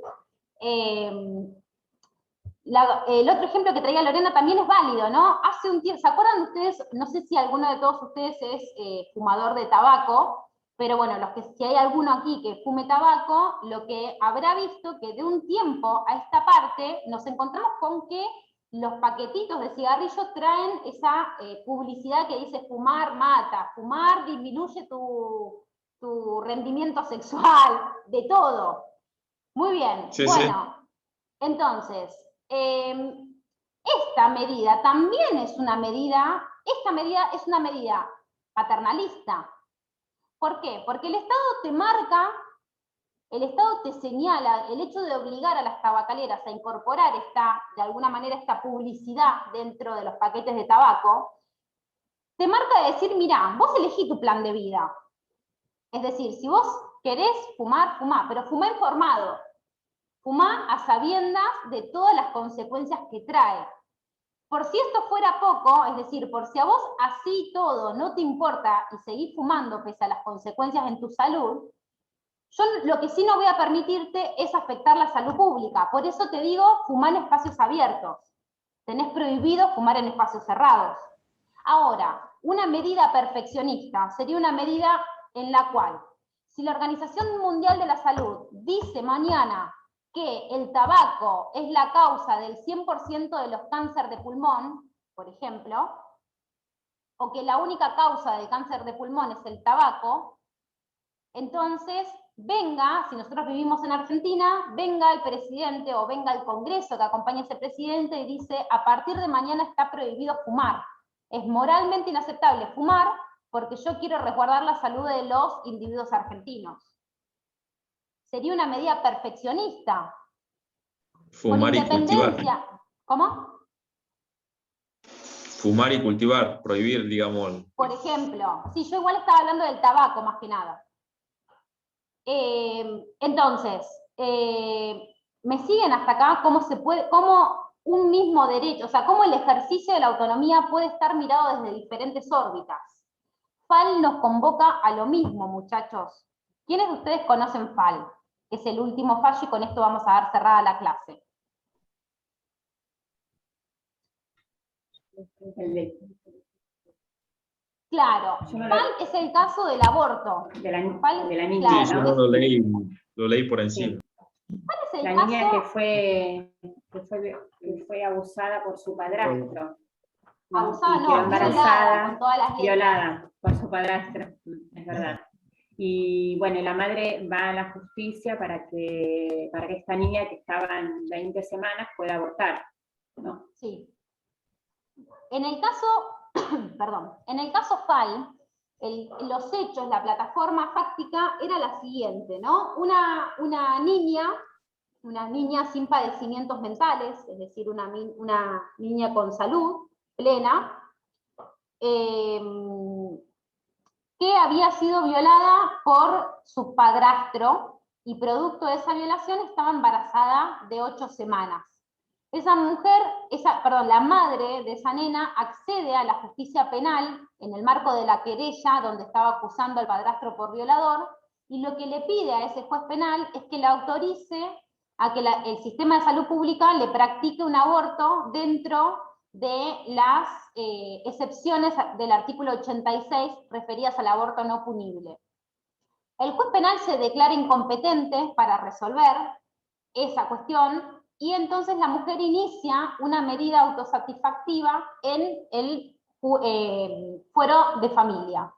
El otro ejemplo que traía Lorena también es válido, ¿no? Hace un tiempo, ¿se acuerdan ustedes? No sé si alguno de todos ustedes es fumador de tabaco, pero bueno, si hay alguno aquí que fume tabaco, lo que habrá visto que de un tiempo a esta parte nos encontramos con que los paquetitos de cigarrillos traen esa publicidad que dice fumar mata, fumar disminuye tu rendimiento sexual, de todo. Muy bien, sí, bueno, sí. Entonces, esta medida también es una medida, paternalista. ¿Por qué? Porque el Estado te marca, el Estado te señala, el hecho de obligar a las tabacaleras a incorporar de alguna manera esta publicidad dentro de los paquetes de tabaco, te marca de decir, mirá, vos elegí tu plan de vida. Es decir, si vos querés fumar, fumá, pero fumá informado. Fumá a sabiendas de todas las consecuencias que trae. Por si esto fuera poco, es decir, por si a vos así todo no te importa y seguís fumando pese a las consecuencias en tu salud, yo lo que sí no voy a permitirte es afectar la salud pública. Por eso te digo, fumar en espacios abiertos. Tenés prohibido fumar en espacios cerrados. Ahora, una medida perfeccionista sería una medida en la cual, si la Organización Mundial de la Salud dice mañana que el tabaco es la causa del 100% de los cánceres de pulmón, por ejemplo, o que la única causa del cáncer de pulmón es el tabaco, entonces venga, si nosotros vivimos en Argentina, venga el presidente o venga el Congreso que acompaña a ese presidente y dice, a partir de mañana está prohibido fumar. Es moralmente inaceptable fumar porque yo quiero resguardar la salud de los individuos argentinos. Sería una medida perfeccionista. Fumar y cultivar. ¿Cómo? Fumar y cultivar, prohibir, digamos. Por ejemplo, sí, yo igual estaba hablando del tabaco más que nada. Entonces, ¿Me siguen hasta acá? ¿Cómo un mismo derecho, o sea, cómo el ejercicio de la autonomía puede estar mirado desde diferentes órbitas? FAL nos convoca a lo mismo, muchachos. ¿Quiénes de ustedes conocen FAL? Que es el último fallo, y con esto vamos a dar cerrada la clase. Claro, FAL es el caso del aborto. De la niña. Claro, sí, yo no lo leí por encima. ¿Cuál es el la caso? niña que fue abusada por su padrastro. Abusada, y quedó no, embarazada, con todas las violada por su padrastro, es verdad. Y bueno, la madre va a la justicia para que esta niña que estaba en 20 semanas pueda abortar, ¿no? Sí. En el caso, perdón, en el caso FAL, los hechos, la plataforma fáctica era la siguiente, ¿no? Una niña sin padecimientos mentales, es decir, una niña con salud plena, que había sido violada por su padrastro, y producto de esa violación estaba embarazada de 8 semanas. La madre de esa nena accede a la justicia penal en el marco de la querella donde estaba acusando al padrastro por violador, y lo que le pide a ese juez penal es que la autorice a que el sistema de salud pública le practique un aborto dentro de las excepciones del artículo 86 referidas al aborto no punible. El juez penal se declara incompetente para resolver esa cuestión, y entonces la mujer inicia una medida autosatisfactiva en el fuero de familia.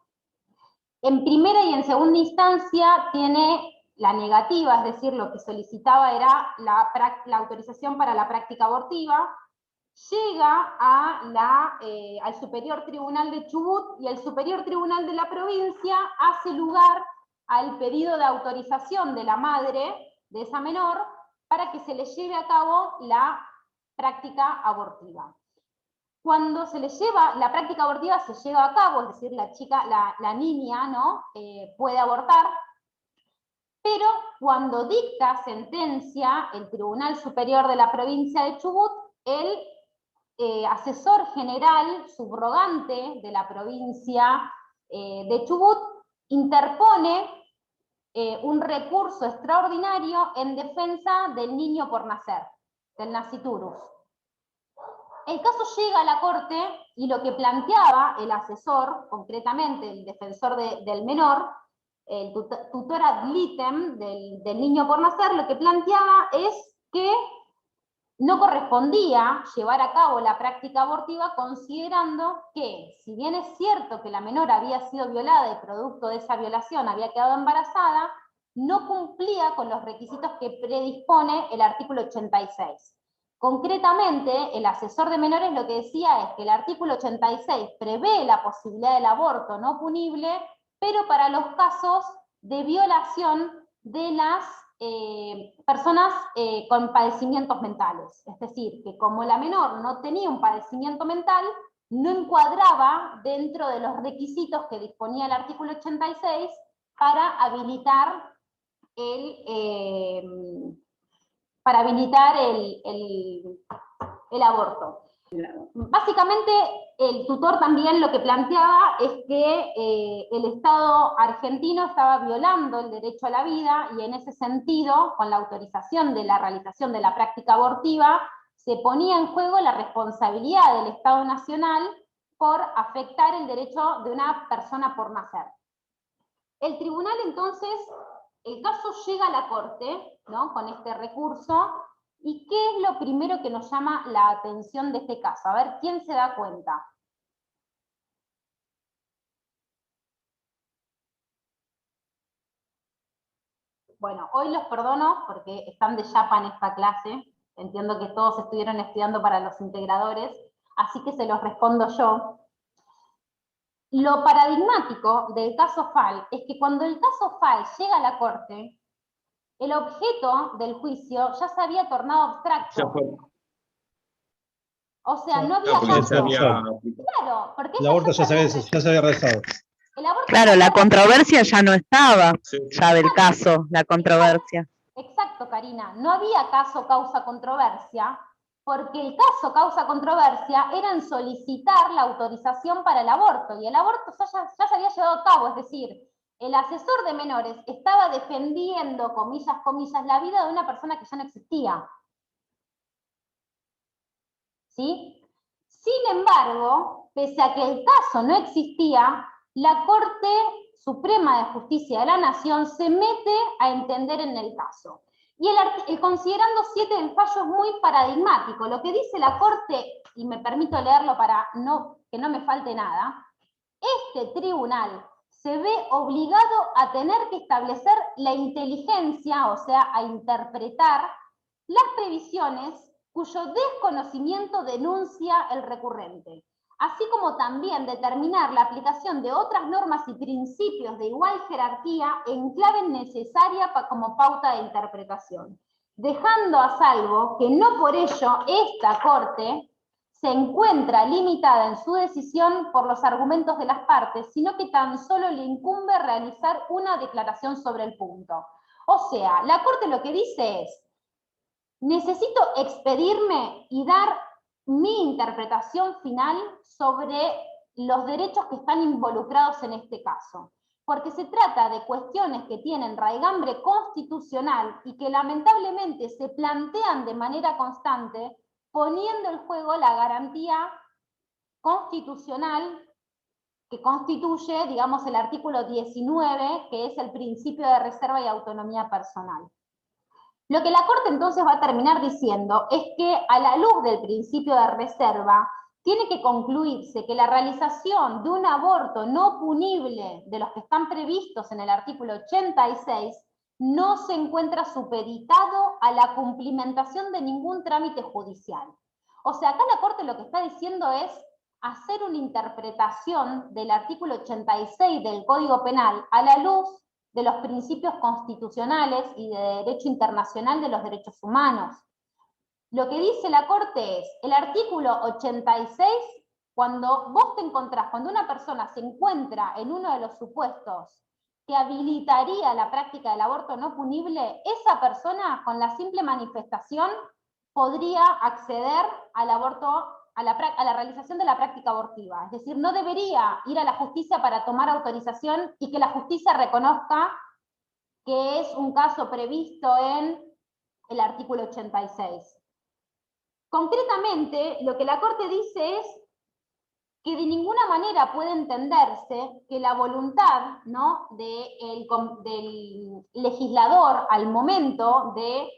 En primera y en segunda instancia tiene la negativa, es decir, lo que solicitaba era la autorización para la práctica abortiva. Llega al Superior Tribunal de Chubut, y el Superior Tribunal de la provincia hace lugar al pedido de autorización de la madre de esa menor para que se le lleve a cabo la práctica abortiva. Cuando se le lleva la práctica abortiva, se lleva a cabo, es decir, la niña, ¿no? Puede abortar, pero cuando dicta sentencia el Tribunal Superior de la provincia de Chubut, el asesor general subrogante de la provincia de Chubut interpone un recurso extraordinario en defensa del niño por nacer, del nasciturus. El caso llega a la corte, y lo que planteaba el asesor, concretamente el defensor del menor, el tutor ad litem del niño por nacer, lo que planteaba es que no correspondía llevar a cabo la práctica abortiva, considerando que, si bien es cierto que la menor había sido violada y producto de esa violación había quedado embarazada, no cumplía con los requisitos que predispone el artículo 86. Concretamente, el asesor de menores lo que decía es que el artículo 86 prevé la posibilidad del aborto no punible, pero para los casos de violación de las personas con padecimientos mentales. Es decir, que como la menor no tenía un padecimiento mental, no encuadraba dentro de los requisitos que disponía el artículo 86 para habilitar el aborto. Básicamente, el tutor también lo que planteaba es que el Estado argentino estaba violando el derecho a la vida, y en ese sentido, con la autorización de la realización de la práctica abortiva, se ponía en juego la responsabilidad del Estado Nacional por afectar el derecho de una persona por nacer. El tribunal, entonces, el caso llega a la Corte, ¿no?, con este recurso. ¿Y qué es lo primero que nos llama la atención de este caso? A ver, ¿quién se da cuenta? Bueno, hoy los perdono porque están de chapa en esta clase. Entiendo que todos estuvieron estudiando para los integradores, así que se los respondo yo. Lo paradigmático del caso FAL es que cuando el caso FAL llega a la Corte, el objeto del juicio ya se había tornado abstracto. O sea, no había tanto. Claro, porque el aborto ya se había realizado. Claro, la controversia ya no estaba, ya del caso, la controversia. Exacto. esto, Karina, no había caso, causa, controversia, porque el caso, causa, controversia era en solicitar la autorización para el aborto, y el aborto ya se había llevado a cabo, es decir, el asesor de menores estaba defendiendo, comillas, comillas, la vida de una persona que ya no existía. ¿Sí? Sin embargo, pese a que el caso no existía, la Corte Suprema de Justicia de la Nación se mete a entender en el caso. Y el considerando 7 del fallo es muy paradigmático. Lo que dice la Corte, y me permito leerlo para que no me falte nada, este tribunal se ve obligado a tener que establecer la inteligencia, o sea, a interpretar las previsiones cuyo desconocimiento denuncia el recurrente, así como también determinar la aplicación de otras normas y principios de igual jerarquía en clave necesaria como pauta de interpretación, dejando a salvo que no por ello esta Corte se encuentra limitada en su decisión por los argumentos de las partes, sino que tan solo le incumbe realizar una declaración sobre el punto. O sea, la Corte lo que dice es: necesito expedirme y dar mi interpretación final sobre los derechos que están involucrados en este caso, porque se trata de cuestiones que tienen raigambre constitucional y que lamentablemente se plantean de manera constante, poniendo en juego la garantía constitucional que constituye, digamos, el artículo 19, que es el principio de reserva y autonomía personal. Lo que la Corte entonces va a terminar diciendo es que a la luz del principio de reserva tiene que concluirse que la realización de un aborto no punible de los que están previstos en el artículo 86 no se encuentra supeditado a la cumplimentación de ningún trámite judicial. O sea, acá la Corte lo que está diciendo es hacer una interpretación del artículo 86 del Código Penal a la luz de los principios constitucionales y de derecho internacional de los derechos humanos. Lo que dice la Corte es, el artículo 86, cuando vos te encontrás, cuando una persona se encuentra en uno de los supuestos que habilitaría la práctica del aborto no punible, esa persona con la simple manifestación podría acceder al aborto, a la realización de la práctica abortiva. Es decir, no debería ir a la justicia para tomar autorización y que la justicia reconozca que es un caso previsto en el artículo 86. Concretamente, lo que la Corte dice es que de ninguna manera puede entenderse que la voluntad, ¿no?, del legislador al momento de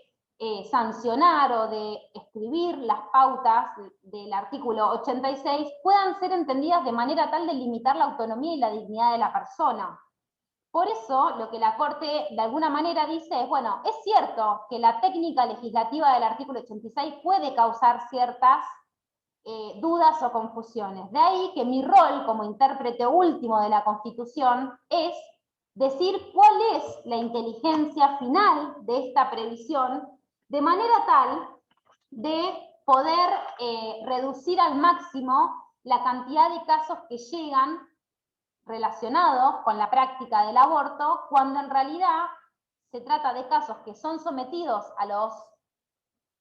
sancionar o de escribir las pautas del artículo 86 puedan ser entendidas de manera tal de limitar la autonomía y la dignidad de la persona. Por eso, lo que la Corte de alguna manera dice es, bueno, es cierto que la técnica legislativa del artículo 86 puede causar ciertas dudas o confusiones. De ahí que mi rol como intérprete último de la Constitución es decir cuál es la inteligencia final de esta previsión, de manera tal de poder reducir al máximo la cantidad de casos que llegan relacionados con la práctica del aborto, cuando en realidad se trata de casos que son sometidos a los,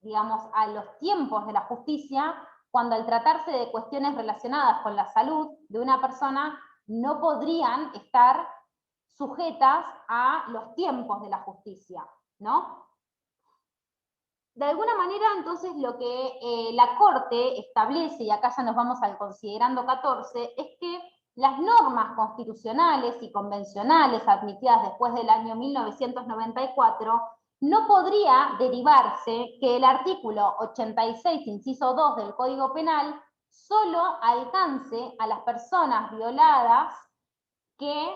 digamos, a los tiempos de la justicia, cuando al tratarse de cuestiones relacionadas con la salud de una persona no podrían estar sujetas a los tiempos de la justicia, ¿no? De alguna manera, entonces, lo que la Corte establece, y acá ya nos vamos al considerando 14, es que las normas constitucionales y convencionales admitidas después del año 1994 no podría derivarse que el artículo 86, inciso 2 del Código Penal, solo alcance a las personas violadas que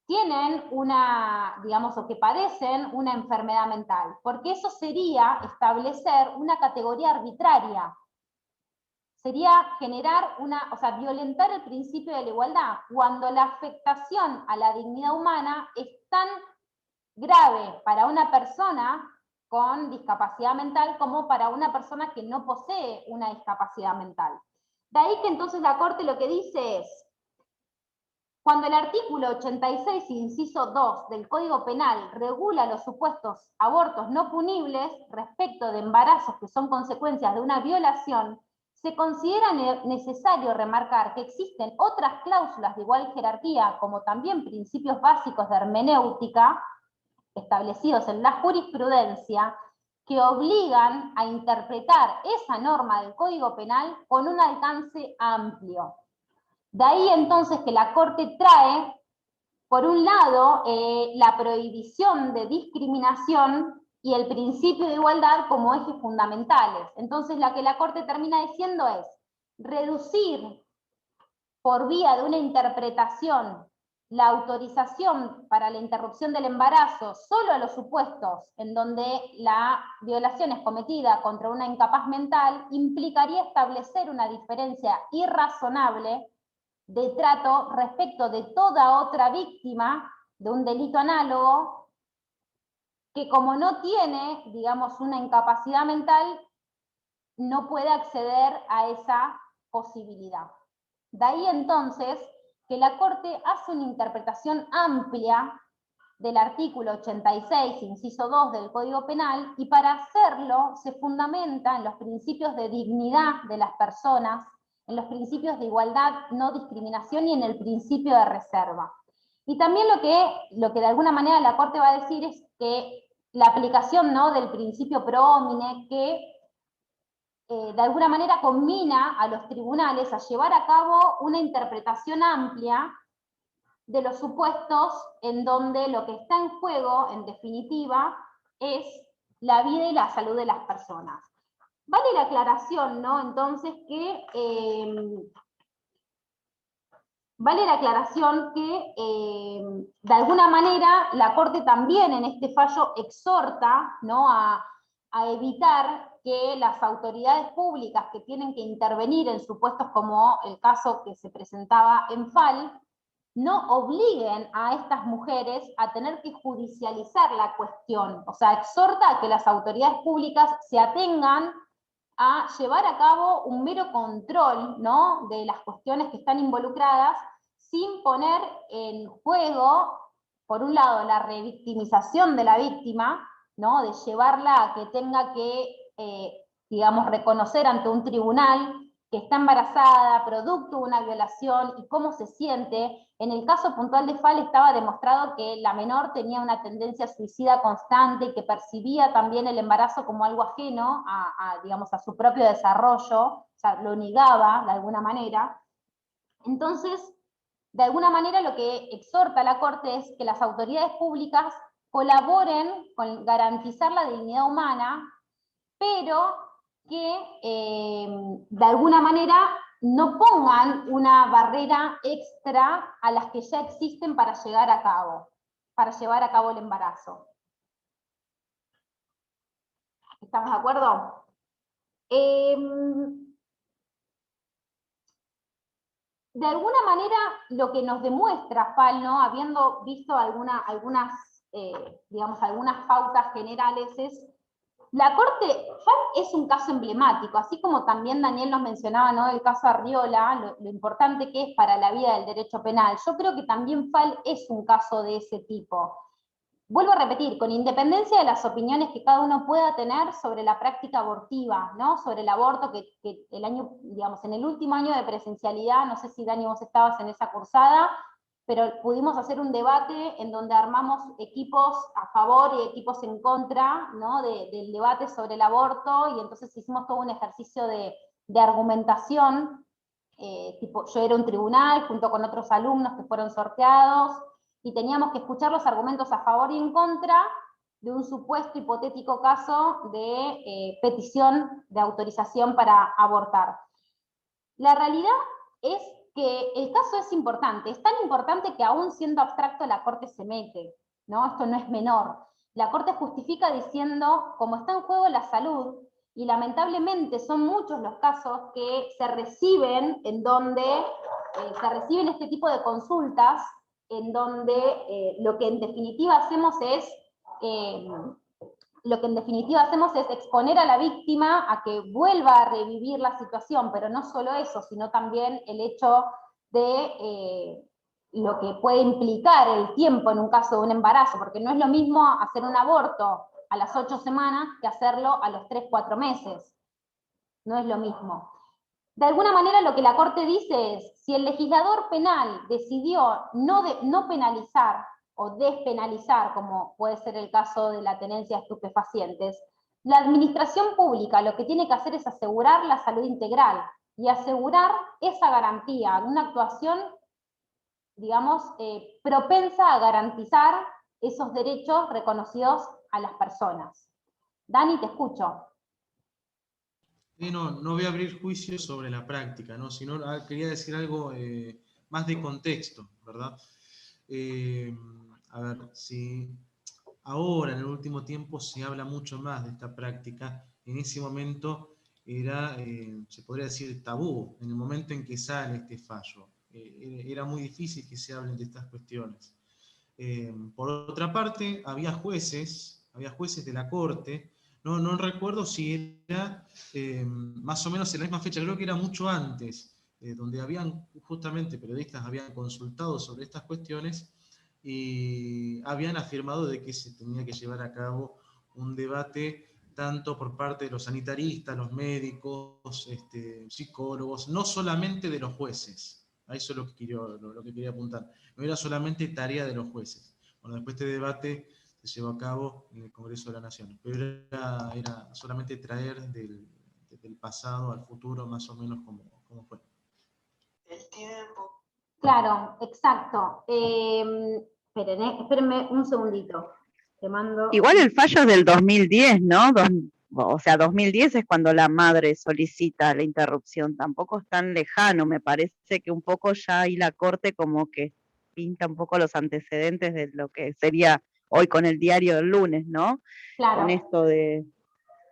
tienen una, digamos, o que padecen una enfermedad mental, porque eso sería establecer una categoría arbitraria, sería generar o sea, violentar el principio de la igualdad, cuando la afectación a la dignidad humana es tan grave para una persona con discapacidad mental como para una persona que no posee una discapacidad mental. De ahí que entonces la Corte lo que dice es, Cuando el artículo 86, inciso 2 del Código Penal regula los supuestos abortos no punibles respecto de embarazos que son consecuencias de una violación, se considera necesario remarcar que existen otras cláusulas de igual jerarquía, como también principios básicos de hermenéutica, establecidos en la jurisprudencia, que obligan a interpretar esa norma del Código Penal con un alcance amplio. De ahí entonces que la Corte trae, por un lado, la prohibición de discriminación y el principio de igualdad como ejes fundamentales. Entonces lo que la Corte termina diciendo es reducir por vía de una interpretación la autorización para la interrupción del embarazo solo a los supuestos en donde la violación es cometida contra una incapaz mental implicaría establecer una diferencia irrazonable de trato respecto de toda otra víctima de un delito análogo que, como no tiene, digamos, una incapacidad mental, no puede acceder a esa posibilidad. De ahí entonces que la Corte hace una interpretación amplia del artículo 86, inciso 2 del Código Penal, y para hacerlo se fundamenta en los principios de dignidad de las personas, en los principios de igualdad, no discriminación y en el principio de reserva. Y también lo que de alguna manera la Corte va a decir es que la aplicación, ¿no?, del principio pro homine, que de alguna manera combina a los tribunales a llevar a cabo una interpretación amplia de los supuestos en donde lo que está en juego, en definitiva, es la vida y la salud de las personas. Vale la aclaración, ¿no?, entonces que de alguna manera la Corte también en este fallo exhorta, ¿no?, a evitar que las autoridades públicas que tienen que intervenir en supuestos como el caso que se presentaba en FAL, no obliguen a estas mujeres a tener que judicializar la cuestión. O sea, exhorta a que las autoridades públicas se atengan a llevar a cabo un mero control, ¿no?, de las cuestiones que están involucradas, sin poner en juego, por un lado, la revictimización de la víctima, ¿no?, de llevarla a que tenga que, digamos, reconocer ante un tribunal que está embarazada, producto de una violación, y cómo se siente. En el caso puntual de FAL estaba demostrado que la menor tenía una tendencia suicida constante y que percibía también el embarazo como algo ajeno digamos, a su propio desarrollo, o sea, lo negaba de alguna manera. Entonces, de alguna manera lo que exhorta la Corte es que las autoridades públicas colaboren con garantizar la dignidad humana, pero que de alguna manera no pongan una barrera extra a las que ya existen para llevar a cabo el embarazo. ¿Estamos de acuerdo? De alguna manera lo que nos demuestra FAL, ¿no?, habiendo visto algunas pautas generales, es la Corte. FAL es un caso emblemático, así como también Daniel nos mencionaba, ¿no?, el caso Arriola, lo importante que es para la vida del derecho penal. Yo creo que también FAL es un caso de ese tipo. Vuelvo a repetir, con independencia de las opiniones que cada uno pueda tener sobre la práctica abortiva, ¿no?, sobre el aborto, que el año, digamos, en el último año de presencialidad, no sé si Dani vos estabas en esa cursada, pero pudimos hacer un debate en donde armamos equipos a favor y equipos en contra, ¿no?, del debate sobre el aborto, y entonces hicimos todo un ejercicio de argumentación, tipo, yo era un tribunal junto con otros alumnos que fueron sorteados, y teníamos que escuchar los argumentos a favor y en contra de un supuesto hipotético caso de petición de autorización para abortar. La realidad es que el caso es importante, es tan importante que aún siendo abstracto la Corte se mete, ¿no? Esto no es menor. La Corte justifica diciendo, como está en juego la salud, y lamentablemente son muchos los casos que se reciben en donde se reciben este tipo de consultas, en donde lo que en definitiva hacemos es exponer a la víctima a que vuelva a revivir la situación, pero no solo eso, sino también el hecho de lo que puede implicar el tiempo en un caso de un embarazo, porque no es lo mismo hacer un aborto a las 8 semanas que hacerlo a los 3, 4 meses. No es lo mismo. De alguna manera lo que la Corte dice es, si el legislador penal decidió no penalizar o despenalizar, como puede ser el caso de la tenencia de estupefacientes, la administración pública lo que tiene que hacer es asegurar la salud integral y asegurar esa garantía, una actuación, digamos, propensa a garantizar esos derechos reconocidos a las personas. Dani, te escucho. No voy a abrir juicio sobre la práctica, ¿no? Sino quería decir algo más de contexto, ¿verdad? A ver, si ahora en el último tiempo se habla mucho más de esta práctica, en ese momento era, se podría decir, tabú, en el momento en que sale este fallo. Era muy difícil que se hablen de estas cuestiones. Por otra parte, había jueces de la Corte, no recuerdo si era más o menos en la misma fecha, creo que era mucho antes, donde habían justamente periodistas habían consultado sobre estas cuestiones y habían afirmado de que se tenía que llevar a cabo un debate tanto por parte de los sanitaristas, los médicos, psicólogos, no solamente de los jueces. A eso es lo que quería apuntar. No era solamente tarea de los jueces. Bueno, después este debate se llevó a cabo en el Congreso de la Nación, pero era solamente traer del pasado al futuro más o menos como fue. El tiempo. Claro, exacto. Espérenme un segundito. Te mando... Igual el fallo es del 2010, ¿no? O sea, 2010 es cuando la madre solicita la interrupción, tampoco es tan lejano, me parece que un poco ya ahí la Corte como que pinta un poco los antecedentes de lo que sería hoy con el diario del lunes, ¿no? Claro. Con esto de...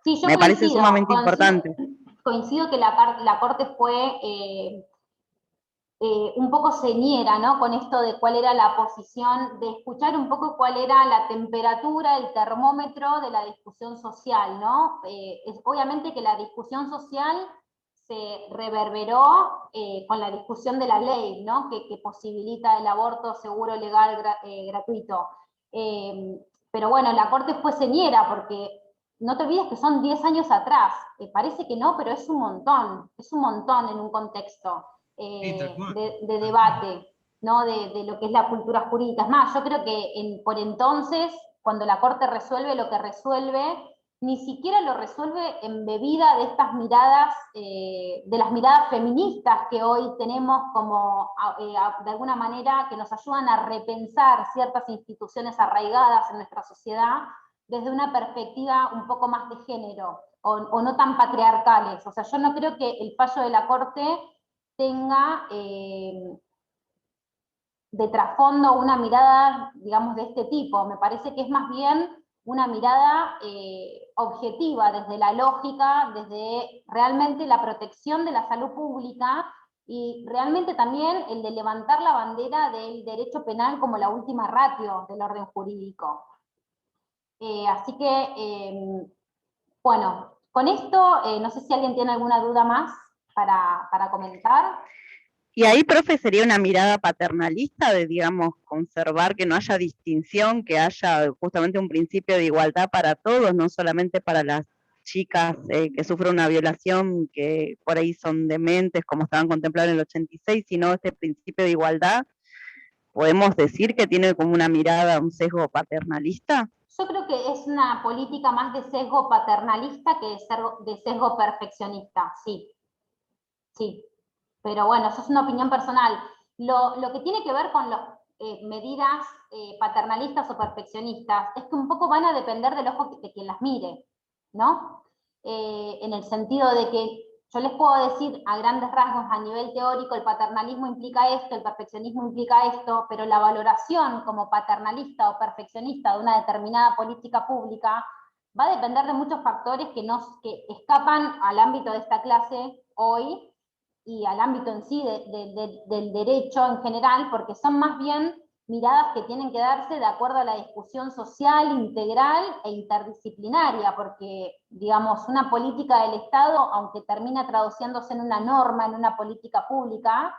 Sí, yo me parece sumamente importante. Coincido que la Corte fue un poco señera, ¿no? Con esto de cuál era la posición, de escuchar un poco cuál era la temperatura, el termómetro de la discusión social, ¿no? Obviamente que la discusión social se reverberó con la discusión de la ley, ¿no? Que posibilita el aborto seguro, legal, gratuito. Pero bueno, la Corte fue señera porque no te olvides que son 10 años atrás. Parece que no, pero es un montón en un contexto de debate, ¿no? De lo que es la cultura jurídica. Es más, yo creo que por entonces, cuando la Corte resuelve lo que resuelve, ni siquiera lo resuelve embebida de estas miradas, de las miradas feministas que hoy tenemos como, de alguna manera, que nos ayudan a repensar ciertas instituciones arraigadas en nuestra sociedad desde una perspectiva un poco más de género, o no tan patriarcales. O sea, yo no creo que el fallo de la Corte tenga de trasfondo una mirada, digamos, de este tipo. Me parece que es más bien una mirada objetiva, desde la lógica, desde realmente la protección de la salud pública y realmente también el de levantar la bandera del derecho penal como la última ratio del orden jurídico. Así que, bueno, con esto, no sé si alguien tiene alguna duda más para comentar. Y ahí, profe, sería una mirada paternalista de, digamos, conservar que no haya distinción, que haya justamente un principio de igualdad para todos, no solamente para las chicas que sufren una violación, que por ahí son dementes, como estaban contemplados en el 86, sino este principio de igualdad. ¿Podemos decir que tiene como una mirada, un sesgo paternalista? Yo creo que es una política más de sesgo paternalista que de sesgo perfeccionista, sí. Sí. Pero bueno, eso es una opinión personal. Lo que tiene que ver con las medidas paternalistas o perfeccionistas es que un poco van a depender del ojo de quien las mire, ¿no? En el sentido de que yo les puedo decir a grandes rasgos, a nivel teórico, el paternalismo implica esto, el perfeccionismo implica esto, pero la valoración como paternalista o perfeccionista de una determinada política pública va a depender de muchos factores que escapan al ámbito de esta clase hoy, y al ámbito en sí del derecho en general, porque son más bien miradas que tienen que darse de acuerdo a la discusión social, integral e interdisciplinaria, porque, digamos, una política del Estado, aunque termina traduciéndose en una norma, en una política pública,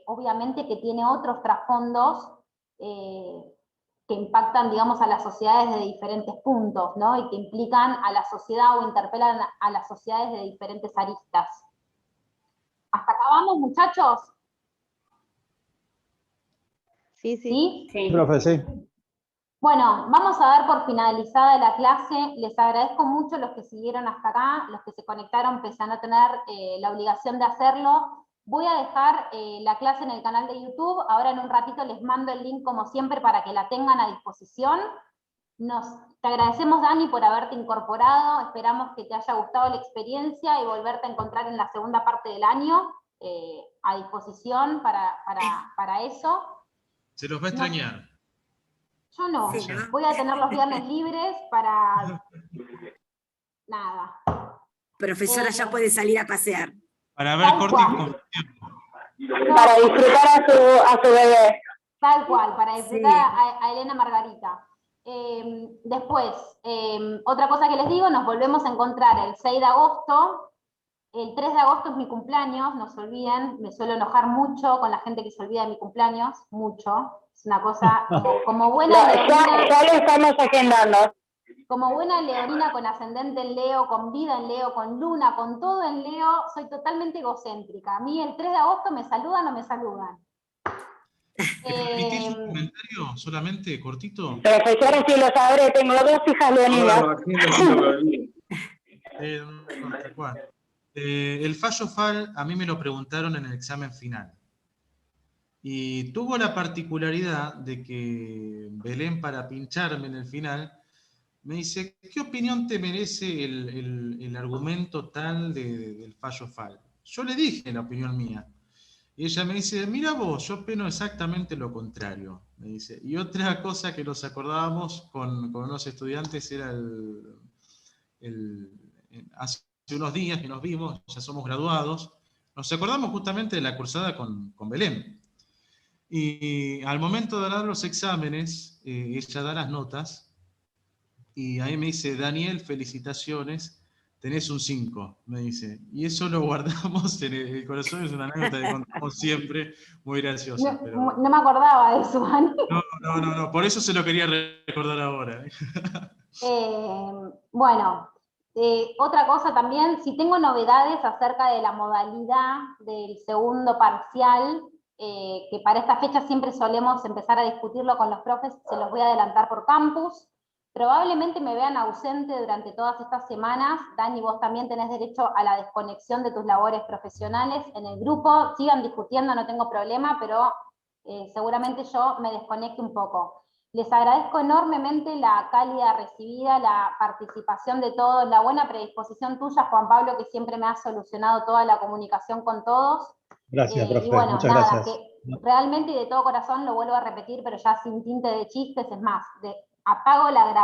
obviamente que tiene otros trasfondos que impactan, digamos, a las sociedades de diferentes puntos, ¿no? Y que implican a la sociedad o interpelan a las sociedades de diferentes aristas. ¿Hasta acá vamos, muchachos? Sí, sí. Sí, profe, sí. Bueno, vamos a dar por finalizada la clase. Les agradezco mucho los que siguieron hasta acá, los que se conectaron pese a no tener la obligación de hacerlo. Voy a dejar la clase en el canal de YouTube. Ahora en un ratito les mando el link como siempre para que la tengan a disposición. Te agradecemos, Dani, por haberte incorporado. Esperamos que te haya gustado la experiencia y volverte a encontrar en la segunda parte del año a disposición para eso. Se los va a extrañar. Yo no, Sí, ¿no? voy a tener los viernes libres para nada. Profesora ya puede salir a pasear. Para ver Tal corte cual. Para disfrutar a su bebé. Tal cual, para disfrutar Sí. a Elena Margarita. Después, otra cosa que les digo, nos volvemos a encontrar el 6 de agosto. El 3 de agosto es mi cumpleaños, no se olviden, me suelo enojar mucho con la gente que se olvida de mi cumpleaños, mucho. Es una cosa como buena leonina. Ya lo estamos agendando. Como buena leonina con ascendente en Leo, con vida en Leo, con luna, con todo en Leo, soy totalmente egocéntrica. A mí el 3 de agosto me saludan o me saludan. ¿Permitís un comentario solamente cortito? Profesora, si lo sabré, tengo 2 hijas leoninas. No, tal cual. El fallo FAL a mí me lo preguntaron en el examen final. Y tuvo la particularidad de que Belén, para pincharme en el final, me dice, ¿qué opinión te merece el argumento tal del fallo FAL? Yo le dije la opinión mía. Y ella me dice, mira vos, yo opino exactamente lo contrario. Me dice. Y otra cosa que nos acordábamos con unos estudiantes era hace unos días que nos vimos, ya somos graduados, nos acordamos justamente de la cursada con Belén. Y al momento de dar los exámenes, ella da las notas, y ahí me dice, Daniel, felicitaciones, tenés un 5, me dice. Y eso lo guardamos en el corazón, es una anécdota que contamos siempre, muy graciosa. No, pero... no me acordaba de eso, Dani. No, por eso se lo quería recordar ahora. Bueno, otra cosa también, si tengo novedades acerca de la modalidad del segundo parcial, que para esta fecha siempre solemos empezar a discutirlo con los profes, se los voy a adelantar por campus. Probablemente me vean ausente durante todas estas semanas. Dani, vos también tenés derecho a la desconexión de tus labores profesionales en el grupo. Sigan discutiendo, no tengo problema, pero seguramente yo me desconecte un poco. Les agradezco enormemente la cálida recibida, la participación de todos, la buena predisposición tuya, Juan Pablo, que siempre me ha solucionado toda la comunicación con todos. Gracias, profe. Y bueno, muchas nada, gracias. que realmente y de todo corazón lo vuelvo a repetir, pero ya sin tinte de chistes, es más, apago la grabación.